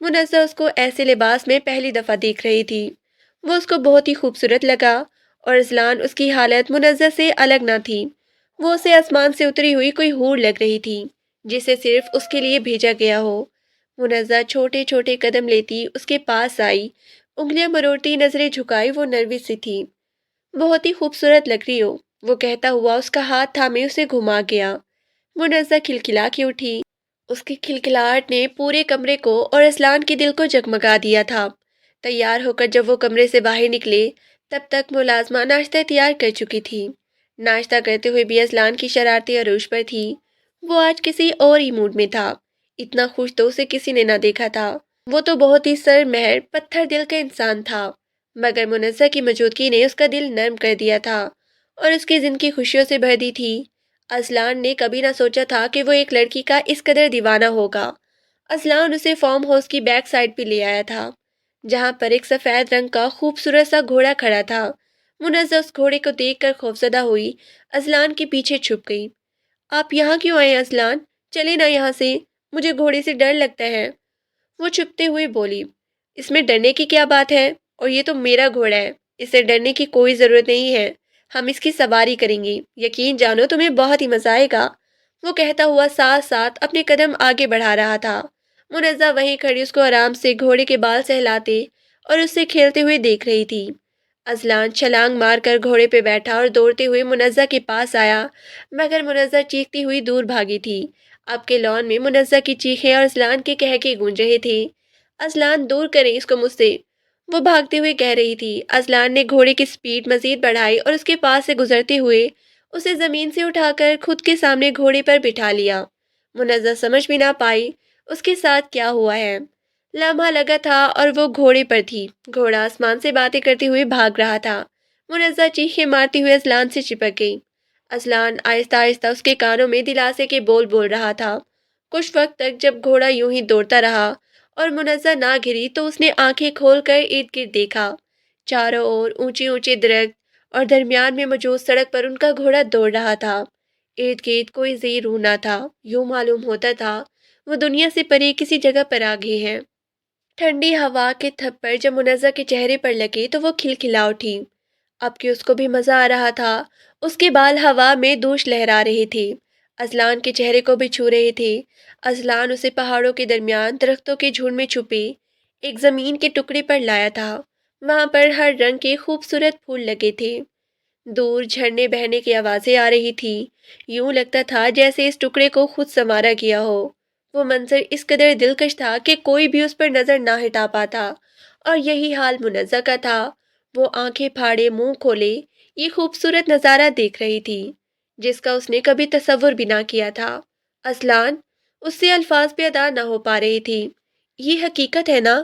منزہ اس کو ایسے لباس میں پہلی دفعہ دیکھ رہی تھی۔ وہ اس کو بہت ہی خوبصورت لگا، اور اذلان اس کی حالت منزہ سے الگ نہ تھی۔ وہ اسے آسمان سے اتری ہوئی کوئی حور لگ رہی تھی، جسے صرف اس کے لیے بھیجا گیا ہو۔ منزہ چھوٹے چھوٹے قدم لیتی اس کے پاس آئی، انگلیاں مروڑتی، نظریں جھکائی وہ نروس سی تھی۔ بہت ہی خوبصورت لگ رہی ہو، وہ کہتا ہوا اس کا ہاتھ تھامے اسے گھما گیا۔ منزہ کھلکھلا کے اٹھی۔ اس کی کھلکھلاہٹ نے پورے کمرے کو اور اذلان کے دل کو جگمگا دیا تھا۔ تیار ہو کر جب وہ کمرے سے باہر نکلے تب تک ملازمہ ناشتہ تیار کر چکی تھی۔ ناشتہ کرتے ہوئے بھی اذلان کی شرارتیں عروج پر تھی۔ وہ آج کسی اور ہی موڈ میں تھا، اتنا خوش تو اسے کسی نے نہ دیکھا تھا۔ وہ تو بہت ہی سر مہر پتھر دل کا انسان تھا، مگر منزہ کی موجودگی نے اس کا دل نرم کر دیا تھا اور اس کی زندگی خوشیوں سے بھر دی تھی۔ اذلان نے کبھی نہ سوچا تھا کہ وہ ایک لڑکی کا اس قدر دیوانہ ہوگا۔ اذلان اسے فارم ہاؤس کی بیک سائڈ پہ لے آیا تھا، جہاں پر ایک سفید رنگ کا خوبصورت سا گھوڑا کھڑا تھا۔ منزہ اس گھوڑے کو دیکھ کر خوفزدہ ہوئی، اذلان کے پیچھے چھپ گئی۔ آپ یہاں کیوں آئے اذلان؟ چلے نہ یہاں سے، مجھے گھوڑے سے ڈر لگتا ہے۔ وہ چھپتے ہوئے بولی۔ اس میں ڈرنے کی کیا بات ہے؟ اور یہ تو میرا گھوڑا ہے، اسے ڈرنے کی کوئی ضرورت نہیں ہے۔ ہم اس کی سواری کریں گے، یقین جانو تمہیں بہت ہی مزہ آئے گا، وہ کہتا ہوا ساتھ ساتھ اپنے قدم آگے بڑھا رہا تھا۔ منزہ وہیں کھڑی اس کو آرام سے گھوڑے کے بال سہلاتے اور اس سے کھیلتے ہوئے دیکھ رہی تھی۔ اذلان چھلانگ مار کر گھوڑے پہ بیٹھا اور دوڑتے ہوئے منزہ کے پاس آیا، مگر منزہ چیختی ہوئی دور بھاگی تھی۔ اب کے لان میں منزہ کی چیخیں اور اذلان کے قہقہے گونج رہے تھے۔ اذلان، دور کریں اس کو مجھ سے، وہ بھاگتے ہوئے کہہ رہی تھی۔ اذلان نے گھوڑے کی سپیڈ مزید بڑھائی اور اس کے پاس سے گزرتے ہوئے اسے زمین سے اٹھا کر خود کے سامنے گھوڑے پر بٹھا لیا۔ منزہ سمجھ بھی نہ پائی اس کے ساتھ کیا ہوا ہے۔ لمحہ لگا تھا اور وہ گھوڑے پر تھی، گھوڑا آسمان سے باتیں کرتے ہوئے بھاگ رہا تھا۔ منزہ چیخیں مارتی ہوئے اذلان سے چپک گئی۔ اذلان آہستہ آہستہ اس کے کانوں میں دلاسے کے بول رہا تھا۔ کچھ وقت تک جب گھوڑا یوں ہی دوڑتا رہا اور منزہ نہ گری تو اس نے آنکھیں کھول کر ارد گرد دیکھا۔ چاروں اور اونچے اونچے درخت اور درمیان میں موجود سڑک پر ان کا گھوڑا دوڑ رہا تھا۔ ارد گرد کوئی زیر روح نہ تھا، یوں معلوم ہوتا تھا وہ دنیا سے پرے کسی جگہ پر آ گئے ہیں۔ ٹھنڈی ہوا کے تھپڑ جب منزہ کے چہرے پر لگے تو وہ کھلکھلا اٹھی۔ اب کہ اس کو بھی مزہ آ رہا تھا، اس کے بال ہوا میں دوش لہرا رہے تھے، اذلان کے چہرے کو بھی چھو رہے تھے۔ اذلان اسے پہاڑوں کے درمیان درختوں کے جھنڈ میں چھپے ایک زمین کے ٹکڑے پر لایا تھا۔ وہاں پر ہر رنگ کے خوبصورت پھول لگے تھے، دور جھرنے بہنے کی آوازیں آ رہی تھی، یوں لگتا تھا جیسے اس ٹکڑے کو خود سنوارا گیا ہو۔ وہ منظر اس قدر دلکش تھا کہ کوئی بھی اس پر نظر نہ ہٹا پاتا، اور یہی حال منزہ کا تھا۔ وہ آنکھیں پھاڑے منہ کھولے یہ خوبصورت نظارہ دیکھ رہی تھی جس کا اس نے کبھی تصور بھی نہ کیا تھا۔ اذلان اس سے الفاظ پہ ادا نہ ہو پا رہی تھی۔ یہ حقیقت ہے نا؟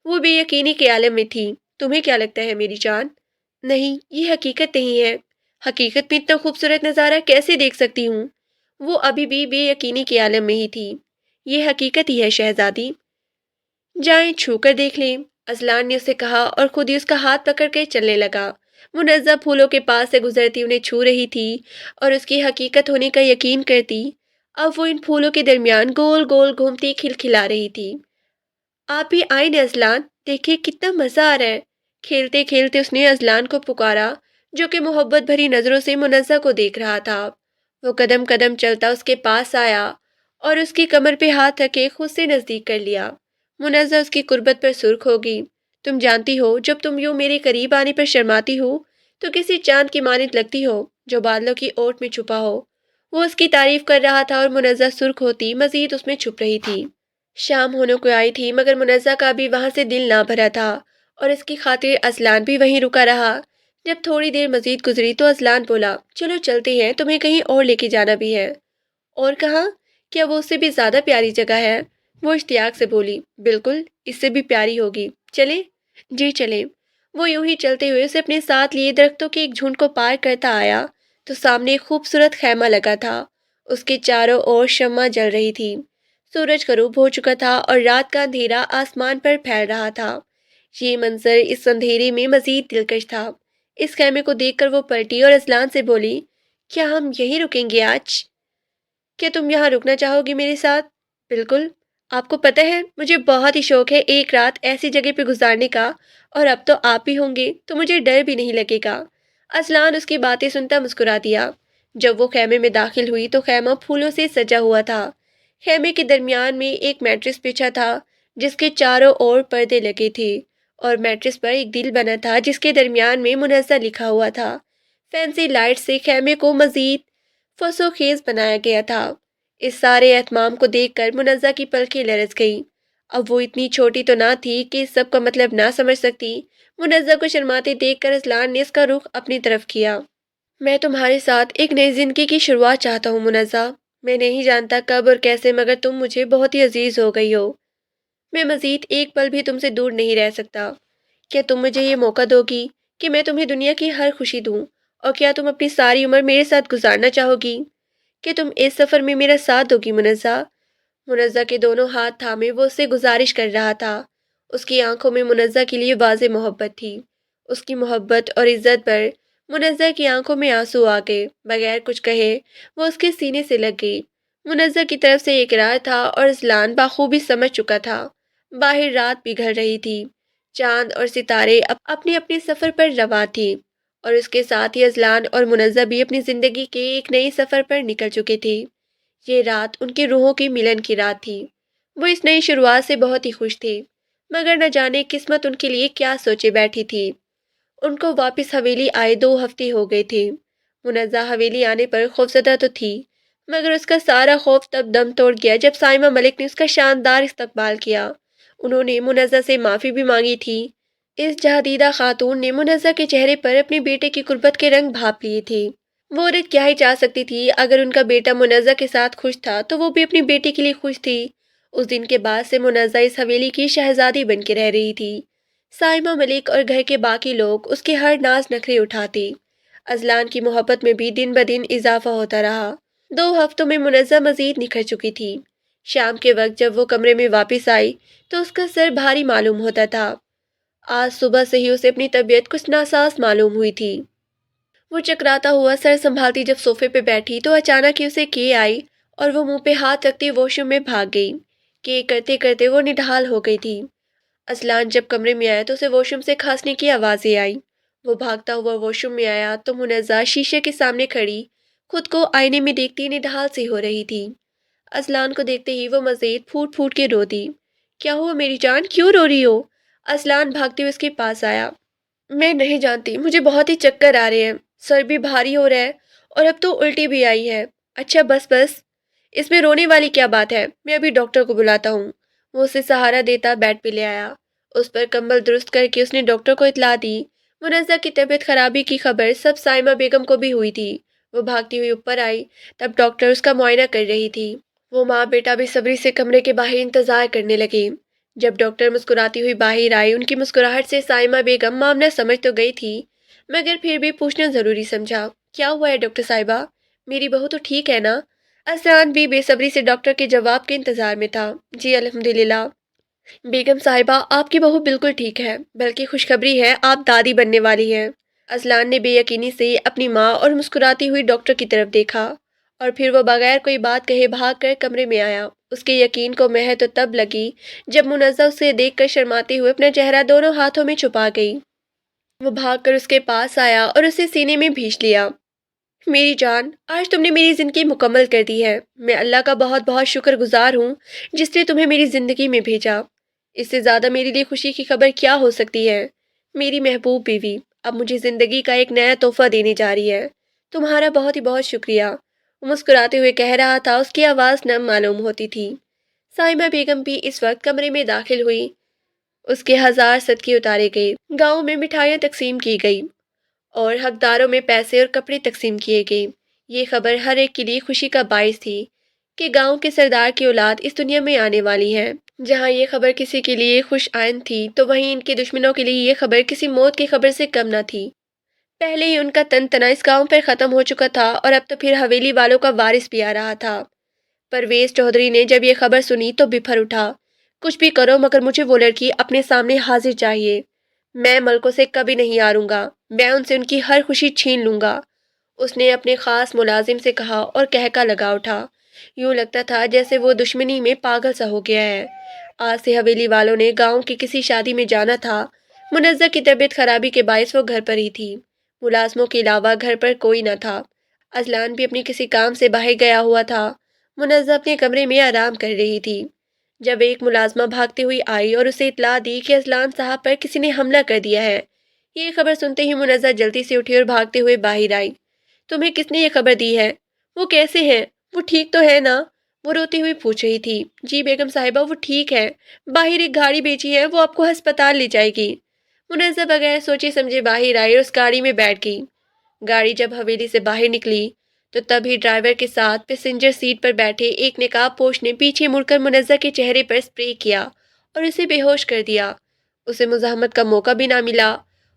وہ بے یقینی کے عالم میں تھی۔ تمہیں کیا لگتا ہے میری جان؟ نہیں، یہ حقیقت نہیں ہے۔ حقیقت میں اتنا خوبصورت نظارہ کیسے دیکھ سکتی ہوں؟ وہ ابھی بھی بے یقینی کے عالم میں ہی تھی۔ یہ حقیقت ہی ہے شہزادی، جائیں چھو کر دیکھ لیں، اذلان نے اسے کہا اور خود ہی اس کا ہاتھ پکڑ کے چلنے لگا۔ منزہ پھولوں کے پاس سے گزرتی انہیں چھو رہی تھی اور اس کی حقیقت ہونے کا یقین کرتی۔ اب وہ ان پھولوں کے درمیان گول گول گھومتی کھلکھلا رہی تھی۔ آپ بھی آئیں نا اذلان، دیکھیے کتنا مزہ آ رہا ہے۔ کھیلتے کھیلتے اس نے اذلان کو پکارا جو کہ محبت بھری نظروں سے منزہ کو دیکھ رہا تھا۔ وہ قدم قدم چلتا اس کے پاس آیا اور اس کی کمر پہ ہاتھ رکھے خود سے نزدیک کر لیا۔ منزہ اس کی قربت پر سرخ ہوگی۔ تم جانتی ہو جب تم یوں میرے قریب آنے پر شرماتی ہو تو کسی چاند کی مانند لگتی ہو جو بادلوں کی اوٹ میں چھپا ہو۔ وہ اس کی تعریف کر رہا تھا اور منزہ سرخ ہوتی مزید اس میں چھپ رہی تھی۔ شام ہونے کو آئی تھی مگر منزہ کا بھی وہاں سے دل نہ بھرا تھا اور اس کی خاطر اذلان بھی وہیں رکا رہا۔ جب تھوڑی دیر مزید گزری تو اذلان بولا، چلو چلتے ہیں، تمہیں کہیں اور لے کے جانا بھی ہے۔ اور کہاں؟ کیا وہ اس سے بھی زیادہ پیاری جگہ ہے؟ وہ اشتیاق سے بولی، بالکل، اس سے بھی پیاری ہوگی، چلیں؟ جی چلیں۔ وہ یوں ہی چلتے ہوئے اسے اپنے ساتھ لیے درختوں کے ایک جھنڈ کو پار کرتا آیا تو سامنے ایک خوبصورت خیمہ لگا تھا۔ اس کے چاروں اور شمع جل رہی تھی۔ سورج غروب ہو چکا تھا اور رات کا اندھیرا آسمان پر پھیل رہا تھا۔ یہ منظر اس اندھیرے میں مزید دلکش تھا۔ اس خیمے کو دیکھ کر وہ پلٹی اور اذلان سے بولی، کیا ہم یہیں رکیں گے آج؟ کیا تم یہاں رکنا چاہو گی میرے ساتھ؟ بالکل، آپ کو پتہ ہے مجھے بہت ہی شوق ہے ایک رات ایسی جگہ پہ گزارنے کا، اور اب تو آپ بھی ہوں گے تو مجھے ڈر بھی نہیں لگے گا۔ اذلان اس کی باتیں سنتا مسکرا دیا۔ جب وہ خیمے میں داخل ہوئی تو خیمہ پھولوں سے سجا ہوا تھا۔ خیمے کے درمیان میں ایک میٹرس بچھا تھا جس کے چاروں اور پردے لگے تھے، اور میٹرس پر ایک دل بنا تھا جس کے درمیان میں منزہ لکھا ہوا تھا۔ فینسی لائٹ سے خیمے کو مزید فس و خیز بنایا گیا تھا۔ اس سارے اہتمام کو دیکھ کر منزہ کی پلکیں لرز گئیں۔ اب وہ اتنی چھوٹی تو نہ تھی کہ اس سب کا مطلب نہ سمجھ سکتی۔ منزہ کو شرماتے دیکھ کر اذلان نے اس کا رخ اپنی طرف کیا۔ میں تمہارے ساتھ ایک نئی زندگی کی شروعات چاہتا ہوں منزہ۔ میں نہیں جانتا کب اور کیسے مگر تم مجھے بہت ہی عزیز ہو گئی ہو۔ میں مزید ایک پل بھی تم سے دور نہیں رہ سکتا۔ کیا تم مجھے یہ موقع دو گی کہ میں تمہیں دنیا کی ہر خوشی دوں؟ اور کیا تم اپنی ساری عمر میرے ساتھ گزارنا چاہو گی؟ کہ تم اس سفر میں میرا ساتھ دو گی منزہ؟ منزہ کے دونوں ہاتھ تھامے وہ اس سے گزارش کر رہا تھا۔ اس کی آنکھوں میں منزہ کے لیے واضح محبت تھی۔ اس کی محبت اور عزت پر منزہ کی آنکھوں میں آنسو آ گئے۔ بغیر کچھ کہے وہ اس کے سینے سے لگ گئی۔ منزہ کی طرف سے اقرار تھا اور اذلان بخوبی سمجھ چکا تھا۔ باہر رات پگھل رہی تھی، چاند اور ستارے اپنے اپنے سفر پر رواں تھے، اور اس کے ساتھ ہی اذلان اور منزہ بھی اپنی زندگی کے ایک نئی سفر پر نکل چکے تھے۔ یہ رات ان کے روحوں کے ملن کی رات تھی۔ وہ اس نئی شروعات سے بہت ہی خوش تھے، مگر نہ جانے قسمت ان کے لیے کیا سوچے بیٹھی تھی۔ ان کو واپس حویلی آئے 2 ہفتے ہو گئے تھے۔ منزہ حویلی آنے پر خوفزدہ تو تھی، مگر اس کا سارا خوف تب دم توڑ گیا جب سائمہ ملک نے اس کا شاندار استقبال کیا۔ انہوں نے منزہ سے معافی بھی مانگی تھی۔ اس جہادیدہ خاتون نے منزہ کے چہرے پر اپنے بیٹے کی قربت کے رنگ بھاپ لیے تھے۔ وہ عورت کیا ہی چاہ سکتی تھی؟ اگر ان کا بیٹا منزہ کے ساتھ خوش تھا تو وہ بھی اپنی بیٹی کے لیے خوش تھی۔ اس دن کے بعد سے منزہ اس حویلی کی شہزادی بن کے رہ رہی تھی۔ سائمہ ملک اور گھر کے باقی لوگ اس کے ہر ناز نخرے اٹھاتے۔ اذلان کی محبت میں بھی دن بدن اضافہ ہوتا رہا۔ 2 ہفتوں میں منزہ مزید نکھر چکی تھی۔ شام کے وقت جب وہ کمرے میں واپس آئی تو اس کا سر بھاری معلوم ہوتا تھا۔ آج صبح سے ہی اسے اپنی طبیعت کچھ ناساز معلوم ہوئی تھی۔ وہ چکراتا ہوا سر سنبھالتی جب صوفے پہ بیٹھی تو اچانک ہی اسے کی آئی اور وہ منہ پہ ہاتھ رکھتی واش روم میں بھاگ گئی۔ کہ کرتے کرتے وہ نڈھال ہو گئی تھی۔ اصلان جب کمرے میں آیا تو اسے واش روم سے کھانسنے کی آوازیں آئی۔ وہ بھاگتا ہوا واش روم میں آیا تو منزہ شیشے کے سامنے کھڑی خود کو آئینے میں دیکھتی نڈھال سی ہو رہی تھی۔ اصلان کو دیکھتے ہی وہ مزید پھوٹ پھوٹ کے رو دی۔ کیا ہوا میری جان، کیوں رو رہی ہو؟ اصلان بھاگتے ہوئے اس کے پاس آیا۔ میں نہیں جانتی، مجھے بہت ہی چکر آ رہے ہیں، سر بھی بھاری ہو رہا ہے اور اب تو الٹی بھی آئی ہے۔ اچھا بس بس، اس میں رونے والی کیا بات ہے، میں ابھی ڈاکٹر کو بلاتا ہوں۔ وہ اسے سہارا دیتا بیڈ پہ لے آیا۔ اس پر کمبل درست کر کے اس نے ڈاکٹر کو اطلاع دی۔ منزہ کی طبیعت خرابی کی خبر سب سائمہ بیگم کو بھی ہوئی تھی۔ وہ بھاگتی ہوئی اوپر آئی، تب ڈاکٹر اس کا معائنہ کر رہی تھی۔ وہ ماں بیٹا بے صبری سے کمرے کے باہر انتظار کرنے لگے۔ جب ڈاکٹر مسکراتی ہوئی باہر آئی، ان کی مسکراہٹ سے سائمہ بیگم معاملہ سمجھ تو گئی تھی مگر پھر بھی پوچھنا ضروری سمجھا۔ کیا ہوا ہے ڈاکٹر صاحبہ؟ میری بہو تو ٹھیک ہے نا؟ اذان بھی بے صبری سے ڈاکٹر کے جواب کے انتظار میں تھا۔ جی الحمدللہ بیگم صاحبہ، آپ کی بہو بالکل ٹھیک ہے، بلکہ خوشخبری ہے، آپ دادی بننے والی ہیں۔ اذلان نے بے یقینی سے اپنی ماں اور مسکراتی ہوئی ڈاکٹر کی طرف دیکھا اور پھر وہ بغیر کوئی بات کہے بھاگ کر کمرے میں آیا۔ اس کے یقین کو مہر تو تب لگی جب منزہ اسے دیکھ کر شرماتے ہوئے اپنا چہرہ دونوں ہاتھوں میں چھپا گئی۔ وہ بھاگ کر اس کے پاس آیا اور اسے سینے میں بھیج لیا۔ میری جان، آج تم نے میری زندگی مکمل کر دی ہے۔ میں اللہ کا بہت بہت شکر گزار ہوں جس نے تمہیں میری زندگی میں بھیجا۔ اس سے زیادہ میرے لیے خوشی کی خبر کیا ہو سکتی ہے؟ میری محبوب بیوی اب مجھے زندگی کا ایک نیا تحفہ دینے جا رہی ہے۔ تمہارا بہت ہی بہت شکریہ۔ وہ مسکراتے ہوئے کہہ رہا تھا، اس کی آواز نم معلوم ہوتی تھی۔ سائمہ بیگم بھی اس وقت کمرے میں داخل ہوئی۔ اس کے ہزار صدقے اتارے گئے، گاؤں میں مٹھائیاں تقسیم کی گئی اور حقداروں میں پیسے اور کپڑے تقسیم کیے گئے۔ یہ خبر ہر ایک کے لیے خوشی کا باعث تھی کہ گاؤں کے سردار کی اولاد اس دنیا میں آنے والی ہے۔ جہاں یہ خبر کسی کے لیے خوش آئند تھی تو وہیں ان کے دشمنوں کے لیے یہ خبر کسی موت کی خبر سے کم نہ تھی۔ پہلے ہی ان کا تن تنا اس گاؤں پر ختم ہو چکا تھا اور اب تو پھر حویلی والوں کا وارث بھی آ رہا تھا۔ پرویز چودھری نے جب یہ خبر سنی تو بپھر اٹھا۔ کچھ بھی کرو مگر مجھے وہ لڑکی اپنے سامنے حاضر چاہیے۔ میں ملکوں سے کبھی نہیں ہاروں گا، میں ان سے ان کی ہر خوشی چھین لوں گا، اس نے اپنے خاص ملازم سے کہا اور کہکا لگا اٹھا۔ یوں لگتا تھا جیسے وہ دشمنی میں پاگل سا ہو گیا ہے۔ آج سے حویلی والوں نے گاؤں کی کسی شادی میں جانا تھا۔ منزہ کی طبیعت خرابی کے باعث وہ گھر پر ہی تھی۔ ملازموں کے علاوہ گھر پر کوئی نہ تھا۔ اذلان بھی اپنی کسی کام سے باہر گیا ہوا تھا۔ منزہ اپنے کمرے میں آرام کر رہی تھی جب ایک ملازمہ بھاگتی ہوئی آئی اور اسے اطلاع دی کہ اذلان صاحب پر کسی نے حملہ کر دیا ہے۔ یہ خبر سنتے ہی منزہ جلدی سے اٹھی اور بھاگتے ہوئے باہر آئی۔ تمہیں کس نے یہ خبر دی ہے؟ وہ کیسے ہیں؟ وہ ٹھیک تو ہے نا؟ وہ روتی ہوئی پوچھ رہی تھی۔ جی بیگم صاحبہ، وہ ٹھیک ہے، باہر ایک گاڑی بھیجی ہے، وہ آپ کو ہسپتال لے جائے گی۔ منزہ بغیر سوچے سمجھے باہر آئی اور اس گاڑی میں بیٹھ گئی۔ گاڑی جب حویلی سے باہر نکلی تو تبھی ڈرائیور کے ساتھ پیسنجر سیٹ پر بیٹھے ایک نقاب پوش نے پیچھے مڑ کر منزہ کے چہرے پر اسپرے کیا اور اسے بے ہوش کر دیا۔ اسے مزاحمت کا موقع بھی نہ ملا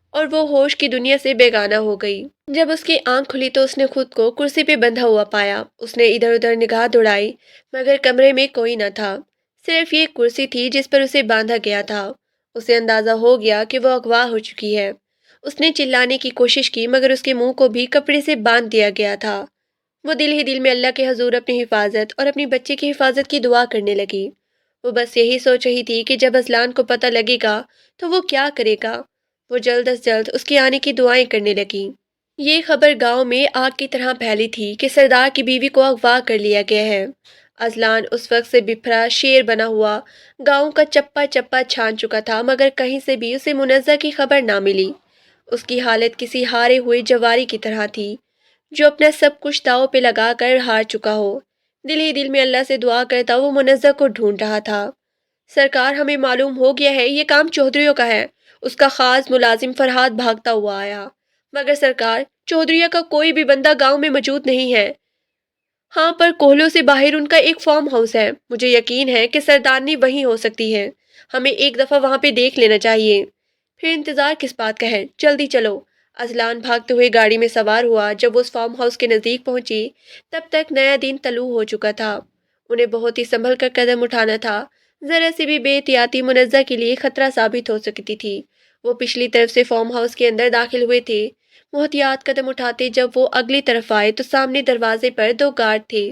اور وہ ہوش کی دنیا سے بیگانہ ہو گئی۔ جب اس کی آنکھ کھلی تو اس نے خود کو کرسی پہ بندھا ہوا پایا۔ اس نے ادھر ادھر نگاہ دوڑائی مگر کمرے میں کوئی نہ تھا، صرف یہ کرسی تھی جس پر اسے باندھا گیا تھا۔ اسے اندازہ ہو گیا کہ وہ اغوا ہو چکی ہے۔ اس نے چلانے کی کوشش کی مگر اس کے منہ کو بھی کپڑے سے باندھ دیا گیا تھا۔ وہ دل ہی دل میں اللہ کے حضور اپنی حفاظت اور اپنی بچے کی حفاظت کی دعا کرنے لگی۔ وہ بس یہی سوچ رہی تھی کہ جب اذلان کو پتہ لگے گا تو وہ کیا کرے گا۔ وہ جلد از جلد اس کے آنے کی دعائیں کرنے لگی۔ یہ خبر گاؤں میں آگ کی طرح پھیلی تھی کہ سردار کی بیوی کو اغوا کر لیا گیا ہے۔ اذلان اس وقت سے بپھرا شیر بنا ہوا گاؤں کا چپا چپا چھان چکا تھا مگر کہیں سے بھی اسے منزہ کی خبر نہ ملی۔ اس کی حالت کسی ہارے ہوئے جواری کی طرح تھی جو اپنا سب کچھ داؤ پہ لگا کر ہار چکا ہو۔ دل ہی دل میں اللہ سے دعا کرتا وہ منزہ کو ڈھونڈ رہا تھا۔ سرکار، ہمیں معلوم ہو گیا ہے یہ کام چودھریوں کا ہے۔ اس کا خاص ملازم فرہاد بھاگتا ہوا آیا۔ مگر سرکار، چودھریوں کا کوئی بھی بندہ گاؤں میں موجود نہیں ہے۔ ہاں، پر کوہلوں سے باہر ان کا ایک فارم ہاؤس ہے، مجھے یقین ہے کہ سردارنی وہیں ہو سکتی ہے۔ ہمیں ایک دفعہ وہاں پہ دیکھ لینا چاہیے۔ پھر انتظار کس بات کا ہے، جلدی چلو۔ اذلان بھاگتے ہوئے گاڑی میں سوار ہوا۔ جب وہ اس فارم ہاؤس کے نزدیک پہنچی تب تک نیا دن طلوع ہو چکا تھا۔ انہیں بہت ہی سنبھل کر قدم اٹھانا تھا، ذرا سی بھی بے احتیاطی منزہ کے لیے خطرہ ثابت ہو سکتی تھی۔ وہ پچھلی طرف سے فارم ہاؤس کے اندر داخل ہوئے تھے محتاط قدم اٹھاتے جب وہ اگلی طرف آئے تو سامنے دروازے پر دو گارڈ تھے۔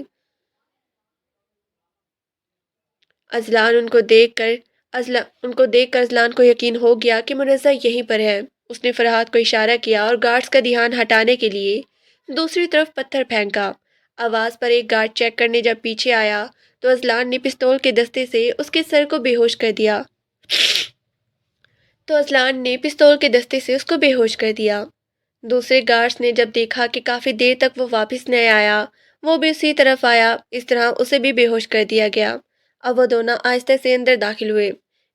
ازلان ان کو دیکھ کر ازلان کو یقین ہو گیا کہ منزہ یہیں پر ہے۔ اس نے فرحات کو اشارہ کیا اور گارڈز کا دھیان ہٹانے کے لیے دوسری طرف پتھر پھینکا۔ آواز پر ایک گارڈ چیک کرنے جب پیچھے آیا تو ازلان نے پستول کے دستے سے اس کے سر کو بے ہوش کر دیا۔ دوسرے گارڈز نے جب دیکھا کہ کافی دیر تک وہ واپس نہیں آیا، وہ بھی اسی طرف آیا، اس طرح اسے بھی بے ہوش کر دیا گیا۔ اب وہ دونوں آہستہ سے اندر داخل ہوئے۔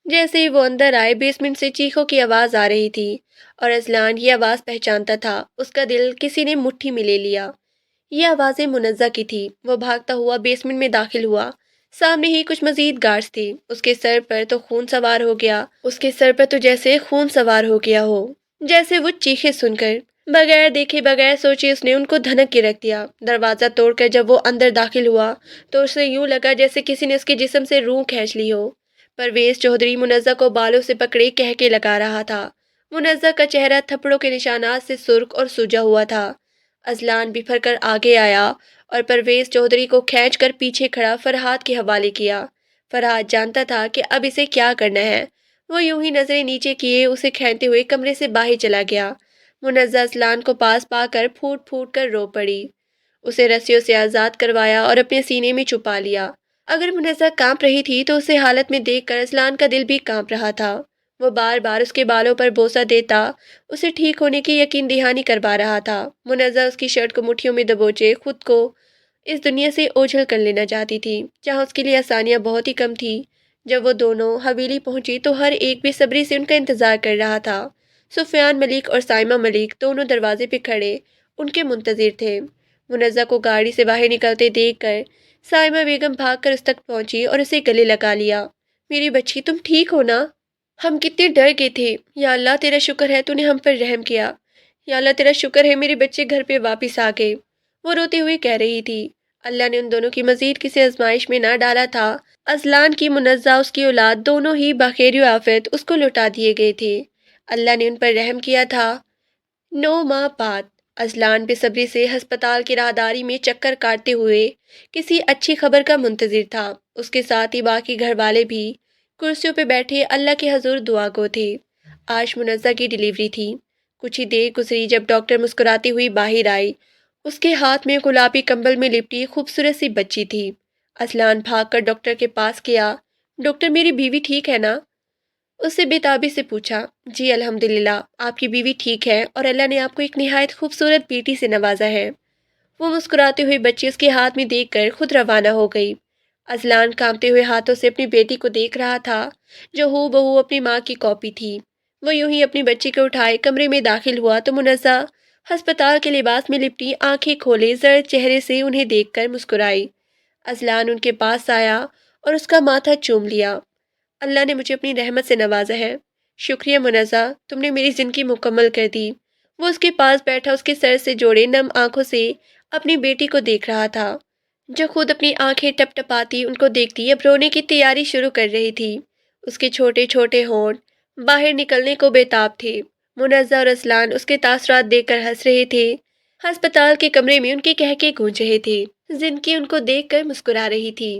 جیسے ہی وہ اندر آئے بیسمنٹ سے چیخوں کی آواز آ رہی تھی اور ازلان یہ آواز پہچانتا تھا۔ اس کا دل کسی نے مٹھی میں لے لیا۔ یہ آوازیں منزہ کی تھی۔ وہ بھاگتا ہوا بیسمنٹ میں داخل ہوا۔ سامنے ہی کچھ مزید گارڈز تھے۔ اس کے سر پر تو جیسے خون سوار ہو گیا ہو، جیسے وہ چیخے سن کر بغیر دیکھے بغیر سوچے اس نے ان کو دھنک کے رکھ دیا۔ دروازہ توڑ کر جب وہ اندر داخل ہوا تو اسے یوں لگا جیسے کسی نے اس کے جسم سے روح کھینچ لی ہو۔ پرویز چودھری منزہ کو بالوں سے پکڑے کہکے لگا رہا تھا۔ منزہ کا چہرہ تھپڑوں کے نشانات سے سرخ اور سوجا ہوا تھا۔ ازلان بفر کر آگے آیا اور پرویز چودھری کو کھینچ کر پیچھے کھڑا فرحات کے حوالے کیا۔ فرحات جانتا تھا کہ اب اسے کیا کرنا ہے۔ وہ یوں ہی نظریں نیچے کیے اسے کھینچتے ہوئے کمرے سے باہر چلا گیا۔ منزہ ازلان کو پاس پا کر پھوٹ پھوٹ کر رو پڑی۔ اسے رسیوں سے آزاد کروایا اور اپنے سینے میں چھپا لیا۔ اگر منزہ کانپ رہی تھی تو اسے حالت میں دیکھ کر ازلان کا دل بھی کانپ رہا تھا۔ وہ بار بار اس کے بالوں پر بوسہ دیتا، اسے ٹھیک ہونے کی یقین دہانی کروا رہا تھا۔ منزہ اس کی شرٹ کو مٹھیوں میں دبوچے خود کو اس دنیا سے اوجھل کر لینا چاہتی تھی جہاں اس کے لیے آسانیاں بہت ہی کم تھی۔ جب وہ دونوں حویلی پہنچی تو ہر ایک بے صبری سے ان کا انتظار کر رہا تھا۔ سفیان ملک اور سائمہ ملک دونوں دروازے پہ کھڑے ان کے منتظر تھے۔ منزہ کو گاڑی سے باہر نکلتے دیکھ کر سائمہ بیگم بھاگ کر اس تک پہنچی اور اسے گلے لگا لیا۔ میری بچی تم ٹھیک ہو نا؟ ہم کتنے ڈر گئے تھے۔ یا اللہ تیرا شکر ہے تو نے ہم پر رحم کیا۔ یا اللہ تیرا شکر ہے میرے بچے گھر پہ واپس آ گئے، وہ روتے ہوئے کہہ رہی تھی۔ اللہ نے ان دونوں کی مزید کسی آزمائش میں نہ ڈالا تھا۔ ازلان کی منزہ اس کی اولاد دونوں ہی بخیر و عافیت اس کو لوٹا دیے گئے تھے۔ اللہ نے ان پر رحم کیا تھا۔ 9 ماہ بعد ازلان بے صبری سے ہسپتال کی راہداری میں چکر کاٹتے ہوئے کسی اچھی خبر کا منتظر تھا۔ اس کے ساتھ ہی باقی گھر والے بھی کرسیوں پہ بیٹھے اللہ کے حضور دعا گو تھے۔ آج منزہ کی ڈیلیوری تھی۔ کچھ ہی دیر گزری جب ڈاکٹر مسکراتی ہوئی باہر آئی۔ اس کے ہاتھ میں گلابی کمبل میں لپٹی خوبصورت سی بچی تھی۔ ازلان بھاگ کر ڈاکٹر کے پاس گیا۔ ڈاکٹر میری بیوی ٹھیک ہے نا؟ اس سے بےتابی سے پوچھا۔ جی الحمدللہ آپ کی بیوی ٹھیک ہے اور اللہ نے آپ کو ایک نہایت خوبصورت بیٹی سے نوازا ہے۔ وہ مسکراتے ہوئے بچی اس کے ہاتھ میں دیکھ کر خود روانہ ہو گئی۔ ازلان کانپتے ہوئے ہاتھوں سے اپنی بیٹی کو دیکھ رہا تھا جو ہو بہو اپنی ماں کی کاپی تھی۔ وہ یوں ہی اپنی بچی کو اٹھائے کمرے میں داخل ہوا تو منزہ ہسپتال کے لباس میں لپٹی آنکھیں کھولے زرد چہرے سے انہیں دیکھ کر مسکرائی۔ ازلان ان کے پاس آیا اور اس کا ماتھا چوم لیا۔ اللہ نے مجھے اپنی رحمت سے نوازا ہے۔ شکریہ منزہ، تم نے میری زندگی مکمل کر دی۔ وہ اس کے پاس بیٹھا اس کے سر سے جوڑے نم آنکھوں سے اپنی بیٹی کو دیکھ رہا تھا جو خود اپنی آنکھیں ٹپ ٹپاتی ان کو دیکھتی اب رونے کی تیاری شروع کر رہی تھی۔ اس کے چھوٹے چھوٹے ہونٹ باہر نکلنے کو بےتاب تھے۔ منزہ اور ازلان اس کے تاثرات دیکھ کر ہنس رہے تھے۔ ہسپتال کے کمرے میں ان کے کہکے گونج رہے تھے۔ زندگی ان کو دیکھ کر مسکرا رہی تھی۔